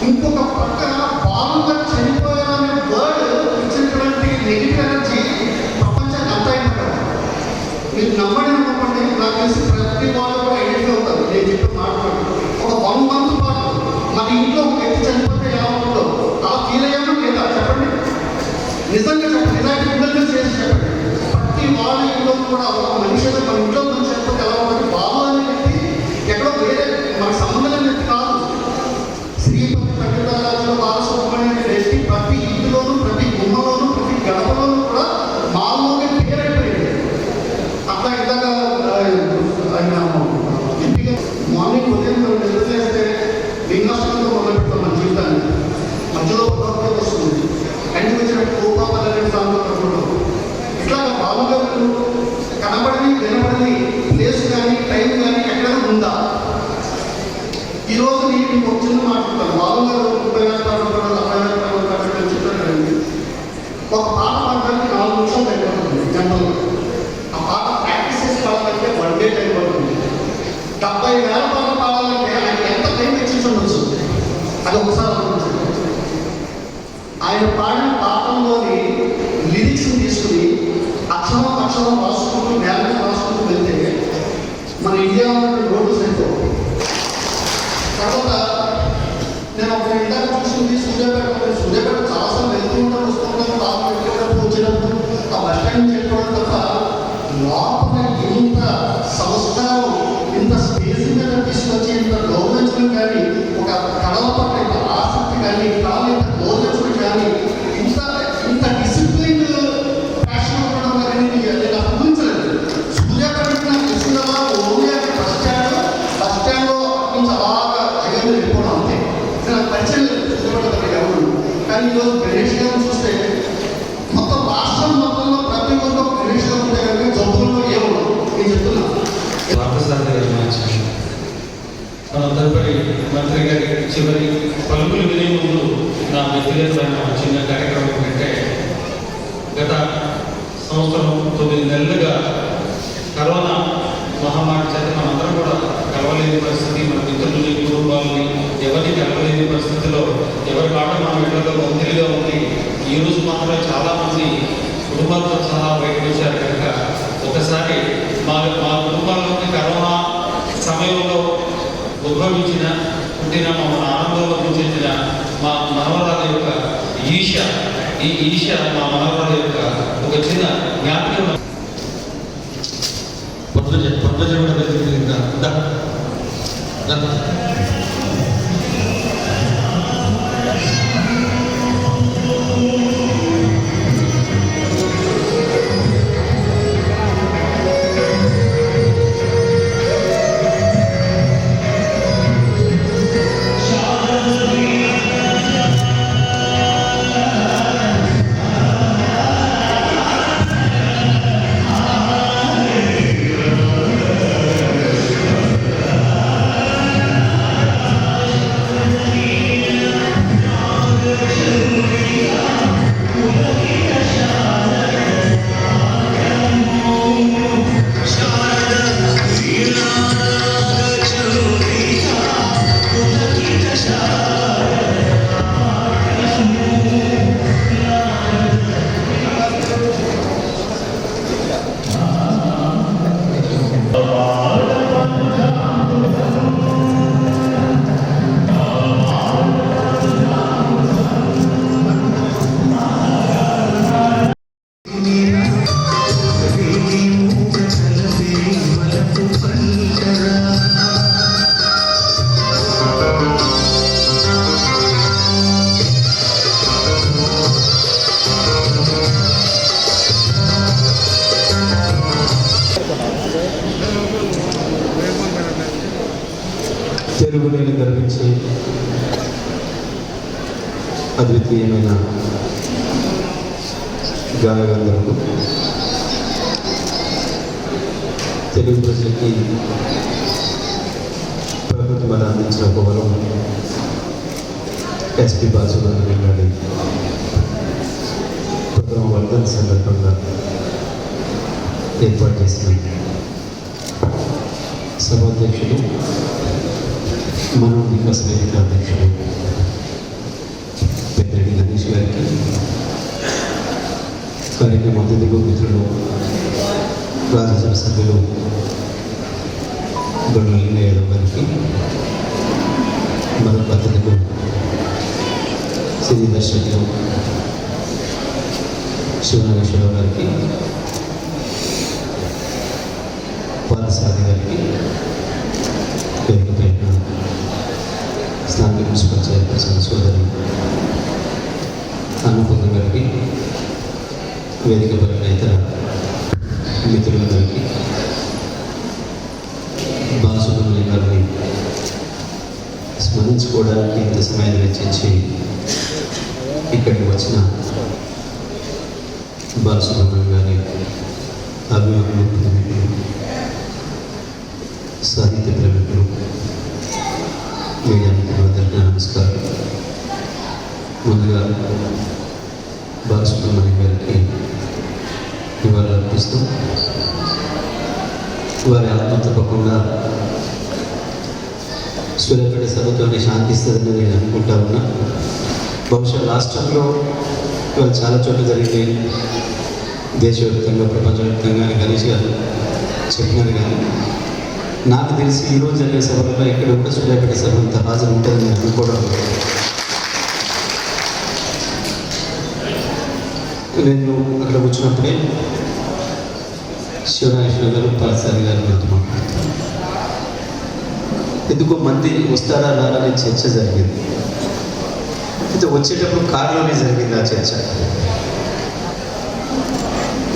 [SPEAKER 9] ఇంకొక పక్క బాలుగా చనిపోయారనే వర్డ్ ఇచ్చినటువంటి నెగిటివ్ ఎనర్జీ ప్రపంచానికి అంతా అయిపోతారు. మీరు నమ్మని నమ్మకండి, నాకు తెలిసి ప్రతి వాళ్ళు కూడా ఐడెంటిఫై అవుతారు. నేను చెప్పి మాట్లాడు ఒక 1 month పాటు మన ఇంట్లో ఒక వ్యక్తి చనిపోతే ఎలా ఉంటుందో అలా ఫీల్ అయ్యామో లేదా చెప్పండి. నిజంగా చెప్పండి, ఇలాంటి విధంగా చేసి చెప్పండి. ప్రతి వాళ్ళ ఇంట్లో కూడా ఒక మనిషి మన ఇంట్లో నుంచి చనిపోతే ఎలా ఉంటుంది. బాబు అనే వ్యక్తి ఎక్కడో వేరే మనకు సంబంధం లేని వ్యక్తి కాదు. శ్రీపతి ప్రకృతారాజుల బాలసుబ్రహ్మణ్యం అనే వ్యక్తి ప్రతి ఇంటిలోనూ, ప్రతి గుమ్మలోనూ, ప్రతి గడపలోనూ కూడా మామూలుగా పేరైపోయింది. అట్లా ఇందాక ఆయన ఎంపిక మార్నింగ్ ఉదయం మనం నిద్రలేస్తే లింగాష్టంతో మొదలు పెడతాం మన జీవితాన్ని. మధ్యలో ఒక వస్తుంది, కంటికి వచ్చినప్పుడు కోపాలనే సాంగ్ కూడా ఇట్లాగా బాబు గారు కనబడి వినబడి ప్లేస్ కానీ టైం కానీ ఎక్కడైనా ఉందా? ఈరోజు నేను ఒక చిన్న మాట్లాడతాను. బాబు గారు 30,000 పాటలు 40,000 పాటలు చెప్పారండి. ఒక పాట పాడడానికి 4 నిమిషాలు అయిపోతుంది జనరల్గా. ఆ పాట ప్రాక్టీస్ చేసి పాడాలంటే 1 day టైం పడుతుంది. 70,000 పాటలు పాడాలంటే ఆయన ఎంత టైం వెచ్చించి ఉండొచ్చు అది ఒకసారి అనుకుంటుంది. ఆయన పాడిన పాటల్లోని లిరిక్స్ని తీసుకుని అక్షరం రాసుకుంటూ నేల రాసుకుంటూ వెళ్తే మన ఇండియాలో రోడ్డు సరిపో. తర్వాత నేను ఒక ఇంటర్ చూసుకుంది సూర్యాపేట చాలాసార్లు వెళ్తూ ఉంటాను, వస్తూ ఉంటాను, తాము వెళ్ళేటప్పుడు వచ్చేటప్పుడు ఆ బస్ స్టాండ్ నుంచి వెళ్ళిపోవడం తప్ప పాపని ఇంత సంస్కారం ఇంత స్టేజ్ మీద తీసుకొచ్చి ఇంత గౌరవించడం కానీ ఒక కళల పట్ల ఇంత ఆసక్తి కానీ కళలు ఇంత గౌరవించడం కానీ ఇంత ఇంత డిసిప్లిన్ ప్యాషన్ ఉండడం అనేది నేను ఊహించలేదు. సూర్యాపేట నాకు తెలిసిందా ఓన్లీ బస్ స్టాండ్లో నుంచి అలాగా జగన్ వెళ్ళిపోవడం అంతే. నాకు పరిచయం లేదు సూర్యాపేట ఎవరు. కానీ ఈరోజు గణేష్ గారిని చూస్తే మొత్తం రాష్ట్రం మొత్తంలో ప్రతి ఒక్క గణేష్ గారు ఉంటే కనుక జబ్బుల్లో ఏముండవు. నేను చెప్తున్నాను.
[SPEAKER 6] మన తదుపరి మంత్రి గారి చివరి పలుకులు వినే ముందు నా వ్యక్తిగతమైన చిన్న కార్యక్రమం ఏంటంటే, గత సంవత్సరం 9 నెలలుగా కరోనా మహమ్మారి చేత మనందరం కూడా కలవలేని పరిస్థితి, మన మిత్రులని కుటుంబాలని ఎవరిని కలవలేని పరిస్థితిలో ఎవరి కాట మన ఇళ్లలో ఒత్తిడిగా ఉంది. ఈరోజు మాత్రమే చాలామంది కుటుంబాలతో సహా బయటకు వచ్చారు కనుక ఒకసారి మా కుటుంబాల్లోని కరోనా సమయంలో ఉద్భవించిన పుట్టిన మా ఆనందంలో గుర్తించిన మా మనవరాల యొక్క ఈ ఈశ మా మనవరాల యొక్క ఒక చిన్న జ్ఞాపకం
[SPEAKER 5] తెలుగుని గర్వించి అద్వితీయమైన గాయగంధర్వులు తెలుగు ప్రజలకి ప్రభుత్వం అందించిన ఒక వరం ఎస్పి బాలసుబ్రహ్మణ్యం గారి ప్రథమ వర్ధన్ సందర్భంగా ఏర్పాటు చేసిన సభాధ్యక్షులు మనోవికాస్ వేదిక అధ్యక్షులు పెద్దరెడ్డి గణేష్ గారికి, కార్యక్రమ అతిథులు మిత్రులు రాజ్యసభ సభ్యులు గొడవల్లి యాదవ్ గారికి, మరొక అతిథులు సినీ దర్శకులు శివనాగేశ్వరరావు గారికి, పాదసారి గారికి, పేరుపైన స్థానిక మున్సిపల్ చైర్పర్సన్ సోదరి అన్నపూర్ణ గారికి, వేదిక పైన ఇతర మిత్రులందరికీ, బాలసుబ్రహ్మణ్యం గారిని స్మరించుకోవడానికి ఇంత సమయాన్ని వెచ్చించి ఇక్కడికి వచ్చిన బాలసుబ్రహ్మణ్యం గారి అభిమానులు, ప్రేమికులు, సాహిత్య ప్రేమికులు, మీడియా మిత్రులందరికీ నమస్కారం. ముందుగా బాలసుబ్రహ్మణ్యం గారికి నివాళులు అర్పిస్తూ వారి ఆత్మ తప్పకుండా సూర్యాపేట సభతోనే శాంతిస్తుందని నేను అనుకుంటా ఉన్నా. బహుశా రాష్ట్రంలో ఇవాళ చాలా చోట్ల జరిగితే దేశవ్యాప్తంగా ప్రపంచవ్యాప్తంగా గణేష్ గారు చెప్పినారు, కానీ నాకు తెలిసి ఈరోజు జరిగే సభలో ఇక్కడ కూడా సూర్యాపేట సభ అంత హాజరు ఉంటుందని నేను అనుకోవడం. నేను అక్కడ వచ్చినప్పుడే శివనాగేశ్వర గారు పాలసారి గారు నాతో ఎందుకో మంది వస్తారా రారా అనే చర్చ జరిగింది. అయితే వచ్చేటప్పుడు కారులోనే జరిగింది ఆ చర్చ.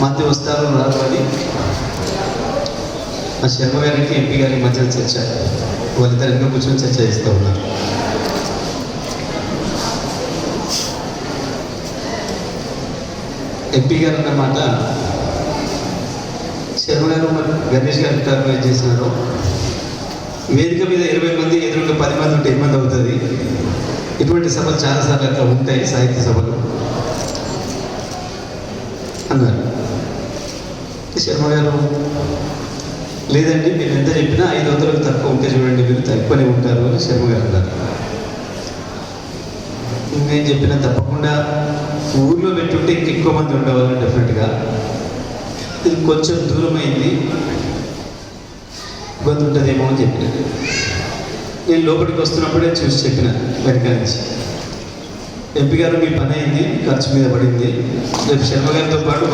[SPEAKER 5] మంది వస్తారు రారు అని ఆ శర్మ గారికి ఎంపీ గారి మధ్య చర్చ. వాళ్ళిద్దరు ఎన్నో కూర్చొని చర్చ చేస్తూ ఉన్నారు. ఎంపీ గారు అన్నమాట, శర్మ గారు మరి గణేష్ గారు టర్మినేట్ చేసినారు. వేదిక మీద 20 మంది, ఎదురుగా 10 మంది ఉంటే 8 మంది అవుతుంది. ఇటువంటి సభలు చాలాసార్లు అట్లా ఉంటాయి, సాహిత్య సభలు అన్నారు. శర్మ గారు లేదండి, మీరు ఎంత చెప్పినా 500లకు తక్కువ ఉంటే చూడండి, మీరు తక్కువనే ఉంటారు అని శర్మ గారు అన్నారు. నేను చెప్పిన తప్పకుండా ఊర్లో పెట్టుంటే ఇంకెక్కువ మంది ఉండేవాళ్ళు డెఫినెట్గా. ఇది కొంచెం దూరమైంది, ఇబ్బంది ఉంటుందేమో అని చెప్పిన. నేను లోపలికి వస్తున్నప్పుడే చూసి చెప్పిన వెనక నుంచి, ఎంపీ గారు మీ పని అయింది, ఖర్చు మీద పడింది, రేపు శర్మ గారితో పాటు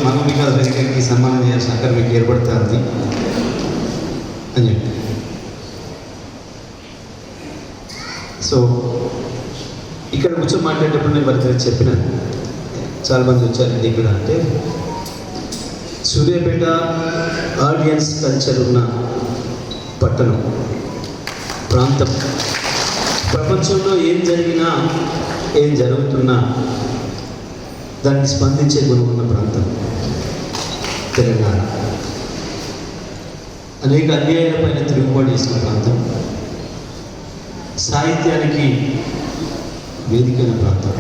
[SPEAKER 5] మనం వికాస్ వేదికకి సన్మానం చేయాల్సిన అక్కడ మీకు ఏర్పడుతుంది అని చెప్పి. సో ఇక్కడ కూర్చొని మాట్లాడేటప్పుడు నేను వాళ్ళకి చెప్పిన, చాలామంది వచ్చారండి ఇక్కడ అంటే, సూర్యాపేట ఆడియన్స్ కల్చర్ ఉన్న పట్టణం, ప్రాంతం. ప్రపంచంలో ఏం జరిగినా ఏం జరుగుతున్నా దానికి స్పందించే గుణం ఉన్న ప్రాంతం తెలంగాణ. అనేక అన్యాయాలపైన తిరుగుబాటు చేసిన ప్రాంతం, సాహిత్యానికి వేదికైన ప్రాంతం.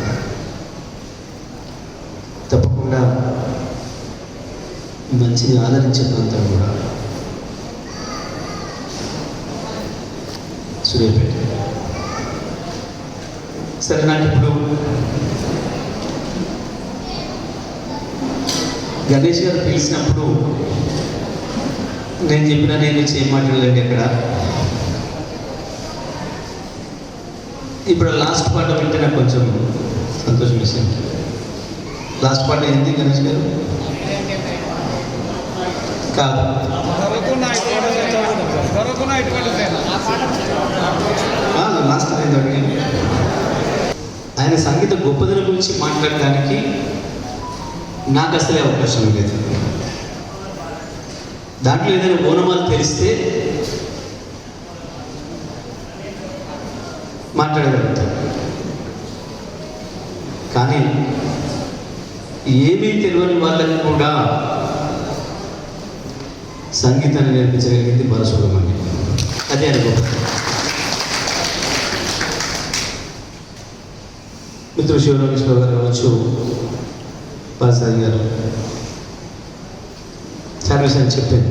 [SPEAKER 5] తప్పకుండా మంచిని ఆదరించే ప్రాంతం కూడా సూర్యాపేట. సరే, నాకు ఇప్పుడు గణేష్ గారు పిలిచినప్పుడు నేను చెప్పిన నేను చేయమాటలేండి అక్కడ. ఇప్పుడు లాస్ట్ పాట వింటే నాకు కొంచెం సంతోషం వేసింది. లాస్ట్ పాట ఏంటి గణేష్ గారు? కాదు, లాస్ట్ అడిగాను. ఆయన సంగీత గొప్పదనం గురించి మాట్లాడడానికి నాకు అసలే అవకాశం లేదు. దాంట్లో ఏదైనా ఓనమాలు తెలిస్తే మాట్లాడగలుగుతారు, కానీ ఏమీ తెలియని వాళ్ళకి కూడా సంగీతాన్ని నేర్పించగలిగింది బాలసుబ్రహ్మణ్యం. అదే అనుభవం. మిత్రుడు శివనాగేశ్వర గారు కావచ్చు, పాలసారి గారు చాలా విషయాలు చెప్పారు.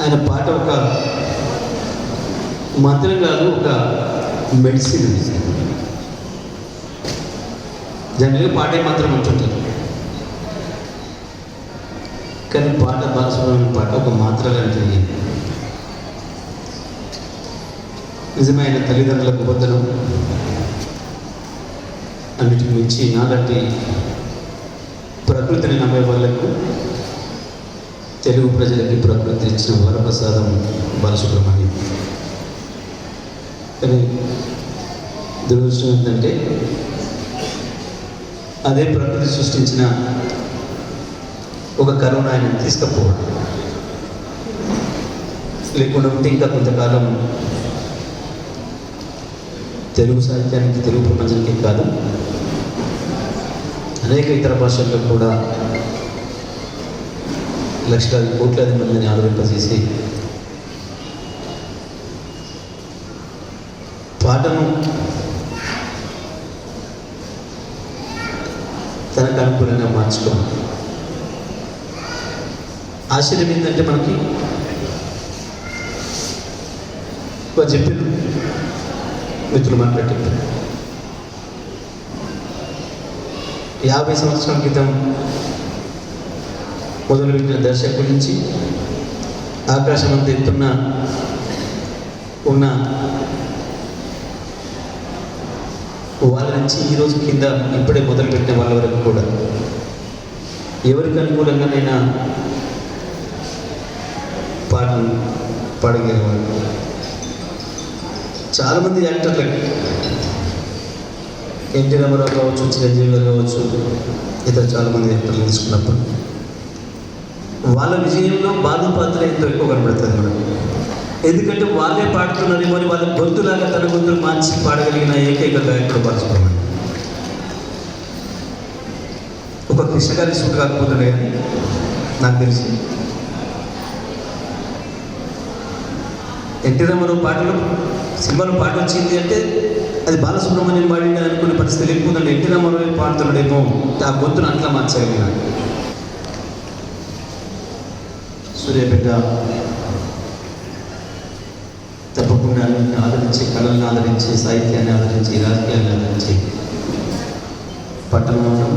[SPEAKER 5] ఆయన పాట ఒక మంత్రం కాదు, ఒక మెడిసిన్. జనరల్గా పాటే మంత్రం ఉంటుంటారు, కానీ పాట బాలసుబ్రహ్మణ్యం పాట ఒక మాత్ర లాంటిది. నిజమైన తల్లిదండ్రుల గొప్పతనం అన్నిటికి మించి నాలాంటి ప్రకృతిని నమ్మే వాళ్లకు, తెలుగు ప్రజలకి ప్రకృతి ఇచ్చిన వరప్రసాదం బాలసుబ్రహ్మణ్యం. కానీ దురదృష్టం ఏంటంటే అదే ప్రకృతి సృష్టించిన ఒక కరోనా ఆయన తీసుకపోవడం. లేకుండా ఉంటే ఇంకా కొంతకాలం తెలుగు సాహిత్యానికి, తెలుగు ప్రపంచానికి కాదు అనేక ఇతర భాషల్లో కూడా లక్షలాది కోట్లాది మందిని ఆలోచింపజేసి పాటను తనకు అనుకూలంగా మార్చుకోవాలి. ఆశ్చర్యం ఏంటంటే మనకి చెప్పారు మిత్రులు మాట్లాడుతుంటారు, 50 సంవత్సరాల క్రితం మొదలుపెట్టిన దర్శకుల నుంచి ఆకాశం అంత ఎత్తున్న ఉన్న వాళ్ళ నుంచి ఈరోజు కింద ఇప్పుడే మొదలుపెట్టిన వాళ్ళ వరకు కూడా ఎవరికి అనుకూలంగానైనా పాటలు పాడగలిగేవారు. చాలామంది యాక్టర్లకి ఎన్టీ రామారావు కావచ్చు, చిరంజీవి గారు కావచ్చు, ఇతర చాలామంది యాక్టర్లు తీసుకున్నప్పుడు వాళ్ళ విజయంలో బాలు పాత్ర ఎంతో ఎక్కువ కనబడుతుంది మేడం. ఎందుకంటే వాళ్ళే పాడుతున్నారేమో అని వాళ్ళ గొంతులాగా తన గొంతులు మార్చి పాడగలిగిన ఏకైక గాయకుడు బాలసుబ్రహ్మణ్యం. ఒక కృష్ణ గారి సూట్ కాకపోతున్నాయి కానీ నాకు తెలిసి ఎన్టీ రామారావు పాటలు సినిమాలో పాట వచ్చింది అంటే అది బాలసుబ్రహ్మణ్యం పాడిన అనుకునే పరిస్థితి లేకపోతుందంటే ఎన్టీ రామారావు పాడుతున్నాడేమో ఆ గొంతును అట్లా మార్చగలిగిన. సూర్యాపేట తప్పకుండా ఆదరించి, కళలను ఆదరించి, సాహిత్యాన్ని ఆదరించి, రాజకీయాన్ని ఆదరించి పట్టణం ఉండడం,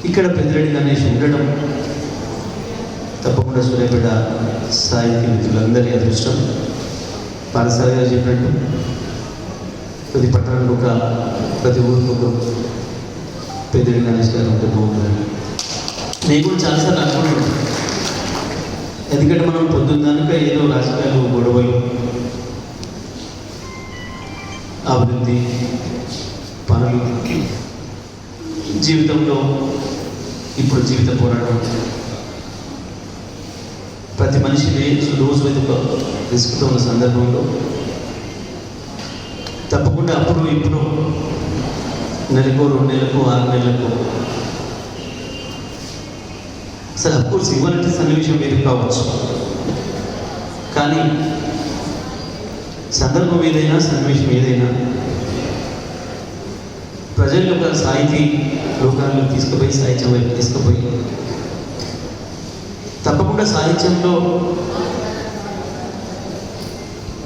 [SPEAKER 5] ఇక్కడ పెద్దిరెడ్డి గణేష్ ఉండడం తప్పకుండా సూర్యాపేట సాహిత్య మిత్రులందరి అదృష్టం. పారసారి గారు చెప్పినట్టు ప్రతి పట్టణంలో ప్రతి ఊరికి ఒక పెద్దిరెడ్డి గణేష్ గారు ఉంటే బాగుంటుంది. నేను కూడా చాలాసార్లు అనుకున్నాను. ఎందుకంటే మనం పొద్దున్నాక ఏదో రాజకీయాలు, గొడవలు, అభివృద్ధి పనులు, జీవితంలో ఇప్పుడు జీవిత పోరాటం, ప్రతి మనిషి రోజు ఒక రిస్క్తో ఉన్న సందర్భంలో తప్పకుండా అప్పుడు ఇప్పుడు నెలకు, 2 నెలలకు, 6 నెలలకు అసలు అఫ్కోర్స్ ఇవాళ సన్నివేశం వేరు కావచ్చు, కానీ సందర్భం ఏదైనా, సన్నివేశం ఏదైనా ప్రజల యొక్క సాహితీ లోకాల్లో తీసుకుపోయి, సాహిత్యం వైపు తీసుకుపోయి తప్పకుండా సాహిత్యంలో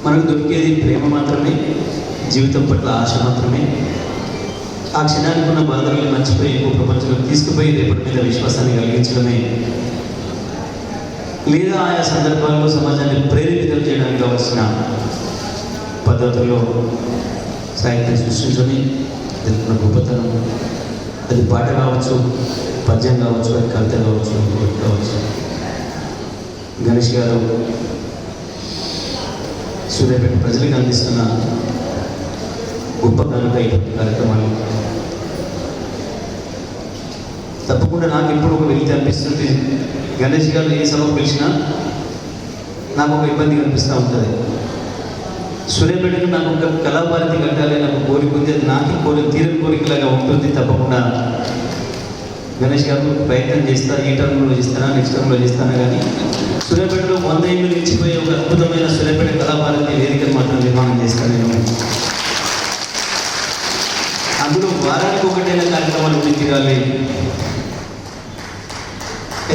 [SPEAKER 5] మనకు దొరికేది ప్రేమ మాత్రమే, జీవితం పట్ల ఆశ మాత్రమే. ఆ క్షణానికి ఉన్న బాధల్ని మర్చిపోయి ఇంకో ప్రపంచంలోకి తీసుకుపోయి రేపటి మీద విశ్వాసాన్ని కలిగించడమే, లేదా ఆయా సందర్భాల్లో సమాజాన్ని ప్రేరేపితం చేయడానికి కావాల్సిన పద్ధతుల్లో సాహిత్యం సృష్టించని తెలుపుకున్న గొప్పతనం. అది పాట కావచ్చు, పద్యం కావచ్చు, అది కవిత కావచ్చు, ఇంకోటి కావచ్చు. గణేష్ గారు సూర్యాపేట ప్రజలకు అందిస్తున్న గొప్ప కనుక ఇటువంటి కార్యక్రమాలు తప్పకుండా నాకు ఎప్పుడు ఒక వ్యక్తి అనిపిస్తుంది. గణేష్ గారు ఏ సభకు పిలిచినా నాకు ఒక ఇబ్బంది కనిపిస్తూ ఉంటుంది. సూర్యాపేటకు నాకు ఒక కళాభారతి కట్టాలి నాకు కోరిక ఉంది, అది నాకే తీరని కోరికలాగా ఉంటుంది. తప్పకుండా గణేష్ గారు ప్రయత్నం చేస్తా, ఈ టర్మ్లో చేస్తానా, నెక్స్ట్ టర్మ్లో చేస్తానా, కానీ సూర్యాపేటలో 100 ఏళ్ళు నిలిచిపోయే ఒక అద్భుతమైన సూర్యాపేట కళాభారతి వేదికను మాత్రం నిర్మాణం చేస్తాను నేను. అందులో వారానికి ఒకటైనా కార్యక్రమాలు ఉండి తీరాలి.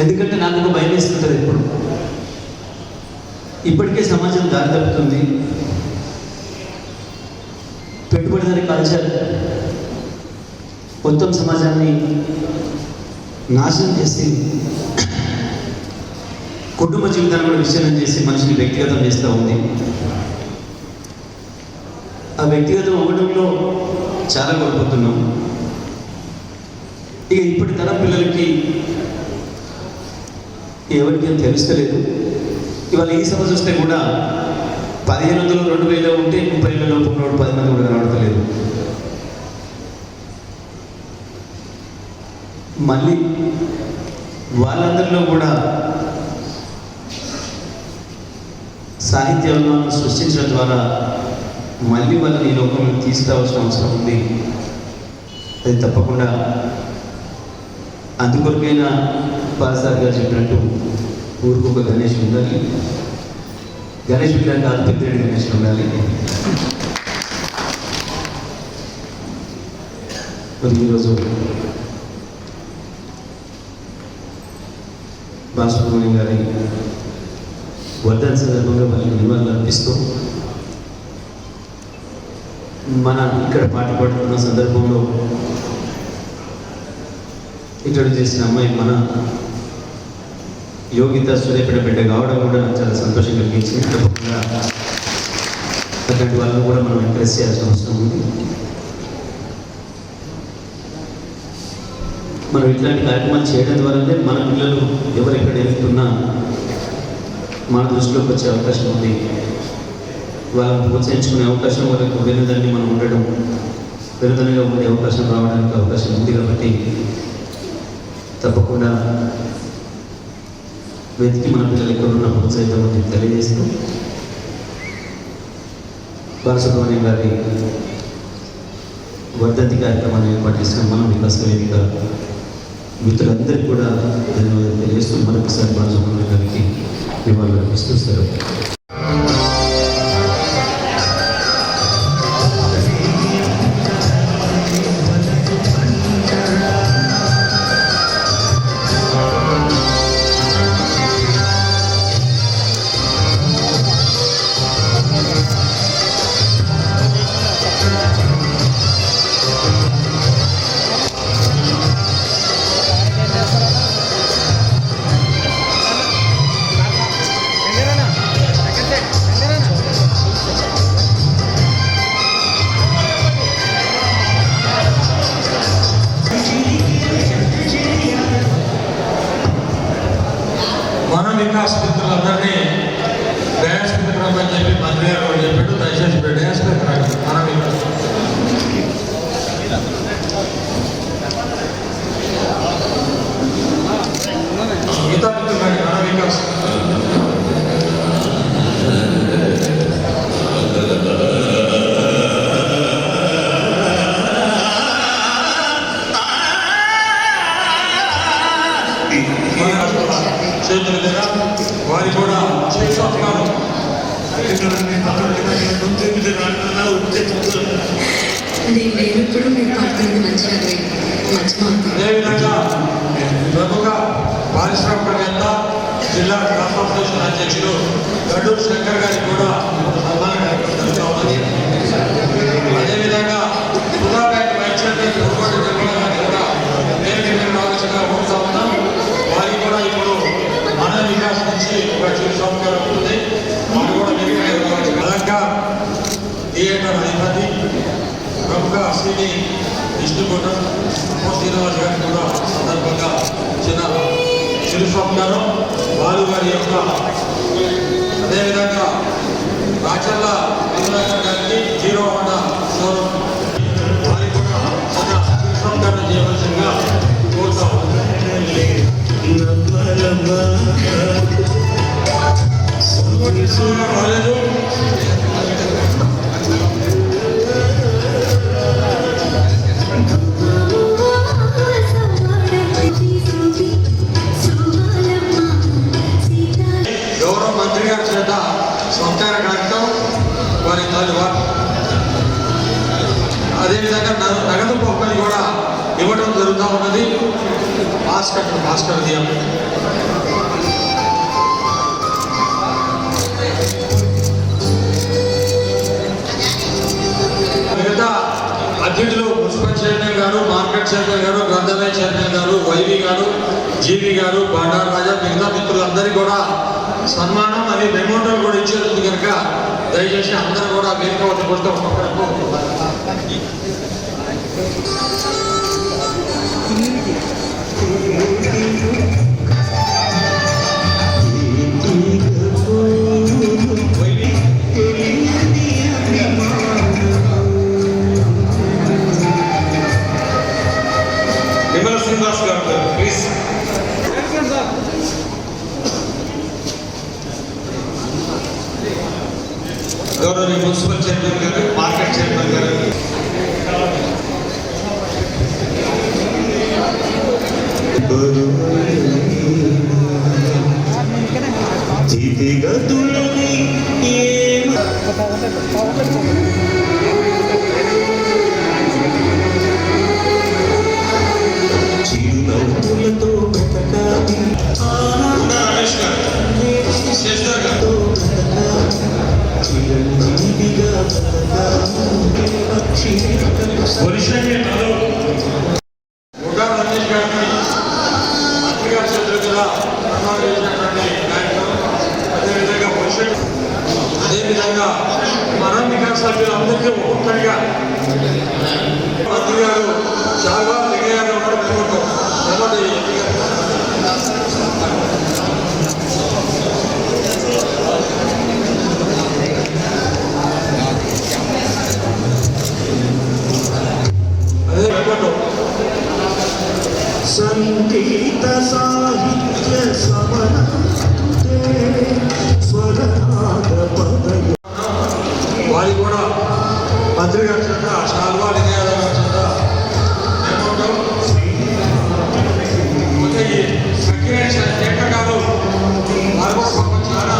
[SPEAKER 5] ఎందుకంటే నాకు ఒక భయం వేస్తుంటుంది ఇప్పుడు. ఇప్పటికే సమాజం దారి తప్పుతుంది. పెట్టుబడిదారి కల్చర్ మొత్తం సమాజాన్ని నాశనం చేసి, కుటుంబ జీవితాన్ని కూడా విచ్ఛిన్నం చేసి మనిషిని వ్యక్తిగతం చేస్తూ ఉంది. ఆ వ్యక్తిగతం అవ్వడంలో చాలా కోల్పోతున్నాం. ఇక ఇప్పటి తరం పిల్లలకి ఎవరికి తెలుస్తలేదు. ఇవాళ ఈ సభ చూస్తే కూడా 1500, 2000 ఉంటే 30 లోపు 10 మంది కూడా కనబడతలేదు. మళ్ళీ వాళ్ళందరిలో కూడా సాహిత్యంలో సృష్టించడం ద్వారా మళ్ళీ వాళ్ళని ఈ లోకంలో తీసుకురావాల్సిన అవసరం ఉంది. అది తప్పకుండా అందుకొరకైనా పారసారి గారు చెప్పినట్టు ఊరికి ఒక గణేష్ ఉండాలి. గణేష్ విగ్రహం కాదు, పెద్దిరెడ్డి గణేష్ ఉండాలి. మరి ఈరోజు బాలసుబ్రహ్మణ్యం గారి వర్ధన్ సందర్భంగా వాళ్ళకి నివాళులు అర్పిస్తూ మన ఇక్కడ పాట పాడుతున్న సందర్భంలో ఇంట్రడ్యూస్ చేసిన అమ్మాయి మన యోగిత సూర్యాపేట బిడ్డ కావడం కూడా నాకు చాలా సంతోషం కలిగించింది. తప్పకుండా అట్లాంటి వాళ్ళని కూడా మనం ఎంకరేజ్ చేయాల్సిన అవసరం ఉంది. మనం ఇట్లాంటి కార్యక్రమాలు చేయడం ద్వారానే మన పిల్లలు ఎవరు ఎక్కడ ఎదుగుతున్నా మన దృష్టిలోకి వచ్చే అవకాశం ఉంది. వాళ్ళని ప్రోత్సహించుకునే అవకాశం, వాళ్ళకు వెనుదండి మనం ఉండడం, వెనుదనగా ఉండే అవకాశం రావడానికి అవకాశం ఉంది. కాబట్టి తప్పకుండా వెతికి మన పిల్లలు ఎక్కడున్న ప్రోత్సహిద్దామని తెలియజేస్తూ బాలసుబ్రహ్మణ్యం గారి వర్ధంతి కార్యక్రమాన్ని ఏర్పాటు చేసిన మన వికాస్ వేదిక మిత్రులందరికీ కూడా ధన్యవాదాలు తెలియజేస్తూ మరొకసారి బాలసుబ్రహ్మణ్యం గారికి నివాళులు అర్పిస్తూ సెలవు.
[SPEAKER 6] మన వికాస్ మిత్రులందరినీ డయాస్ మిత్రులు అని చెప్పి మంత్రి గారు కూడా చెప్పాడు. దయచేసి డయాస్ మిత్రులు మన వికాస్ మిగతా మిత్రులు మన వికాస్ చేతుల దగ్గర వారి కూడా చేస్తున్నారు. అదేవిధంగా ప్రముఖ పారిశ్రామికవేత్త జిల్లా ట్రాన్స్పోర్టేషన్ అధ్యక్షులు గడ్డూరు శంకర్ గారికి కూడా సన్మానం జరుగుతూ ఉన్నది. అదేవిధంగా Sudha bank vice chairman Gurukoti Nirmala గారిని కూడా వేదిక మీద ఆలోచనగా కోరుతా ఉన్నాం. వారికి కూడా ఇప్పుడు మన వికాస్ నుంచి ఒక చిరు సంస్కారం ఉంటుంది. వారు కూడా అలంకార్ థియేటర్ అధిపతి ప్రముఖ సినీ డిస్ట్రిబ్యూటర్ శ్రీనివాస్ గారికి కూడా సందర్భంగా చిరు సంస్కారం వారు వారి యొక్క అదేవిధంగా రాచర్ల విమలాకర్ గారికి హీరో హోండా షోరూమ్ వారికి కూడా చిరు సంస్కారం చేయవలసిందిగా కోరుతా కాలేజు గౌరవ మంత్రి గారి చేత సంస్కార కార్యక్రమం వారి తాలూవారు. అదేవిధంగా నగదు బహుమతి కూడా ఇవ్వడం జరుగుతూ ఉన్నది. భాస్కర్ దియం మిగతా అతిథులు మున్సిపల్ చైర్మన్ గారు, మార్కెట్ చైర్మన్ గారు, గ్రంథాలయ చైర్మన్ గారు, వైవి గారు, జీవి గారు, బండారు రాజా, మిగతా మిత్రులందరికీ కూడా సన్మానం అది మెమోరియల్ కూడా ఇచ్చేది కనుక దయచేసి అందరూ కూడా వేదిక వద్దకు వస్తే నిమ్మల శ్రీనివాస్ గారు ప్లీజ్. గౌరవనీయ మున్సిపల్ చైర్మన్ గారు, మార్కెట్ చైర్మన్ గారు, అదేవిధంగా మన వికాస్ సభ్యులందరికీ ఒక్కొక్కరిగా మంత్రి గారు చాలా దిగయ్యారు. వారి కూడా మంత్రి గారి చేత శాల్వా లింగయ్య గారి చేత ఏమంటాం ఈ శేఖర్ గారు వారు కూడా పాపం చాలా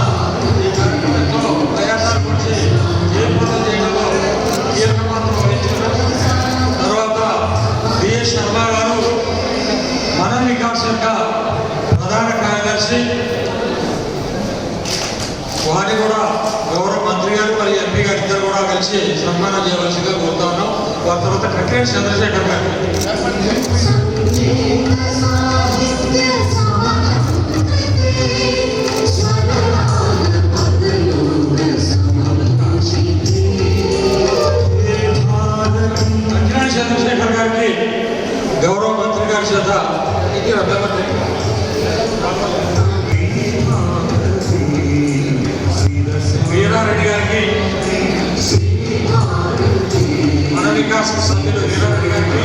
[SPEAKER 6] ఈ కార్యక్రమంలో ప్రయాసాలు గురించి ఏర్పాటు చేయడంలో కీలక పాత్ర వహించారు. తర్వాత బిఎస్ శర్మ గారు మన వికాస్ యొక్క ప్రధాన కార్యదర్శి, వారిని కూడా గౌరవ మంత్రి గారు మరి ఎంపీ గారు ఇద్దరు కూడా కలిసి సన్మానం చేయవలసిందిగా కోరుతా ఉన్నాం. వారి తర్వాత కట్టేటి చంద్రశేఖర్ గారు. చంద్రశేఖర్ గారికి గౌరవ మంత్రి గారి చేత వీరారెడ్డి గారికి, మన వికాస్ సభ్యులు వీరారెడ్డి గారికి,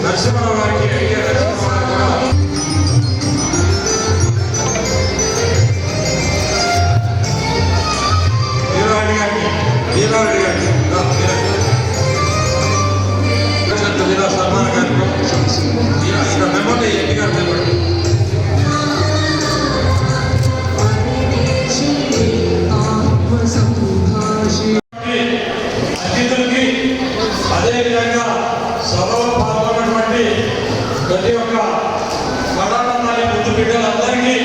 [SPEAKER 6] నరసింహరావు గారికి, ఐడియా నరసింహరావు గారు వీరారెడ్డి గారికి జిల్లా సన్మాన కార్యక్రమం ఇక్కడ మెమోరీ ఎంపీ గారు నిలబడి అతిథులకి, అదేవిధంగా సభలో పాల్గొన్నటువంటి ప్రతి ఒక్క కళానందాన్ని ముద్దు బిడ్డలందరికీ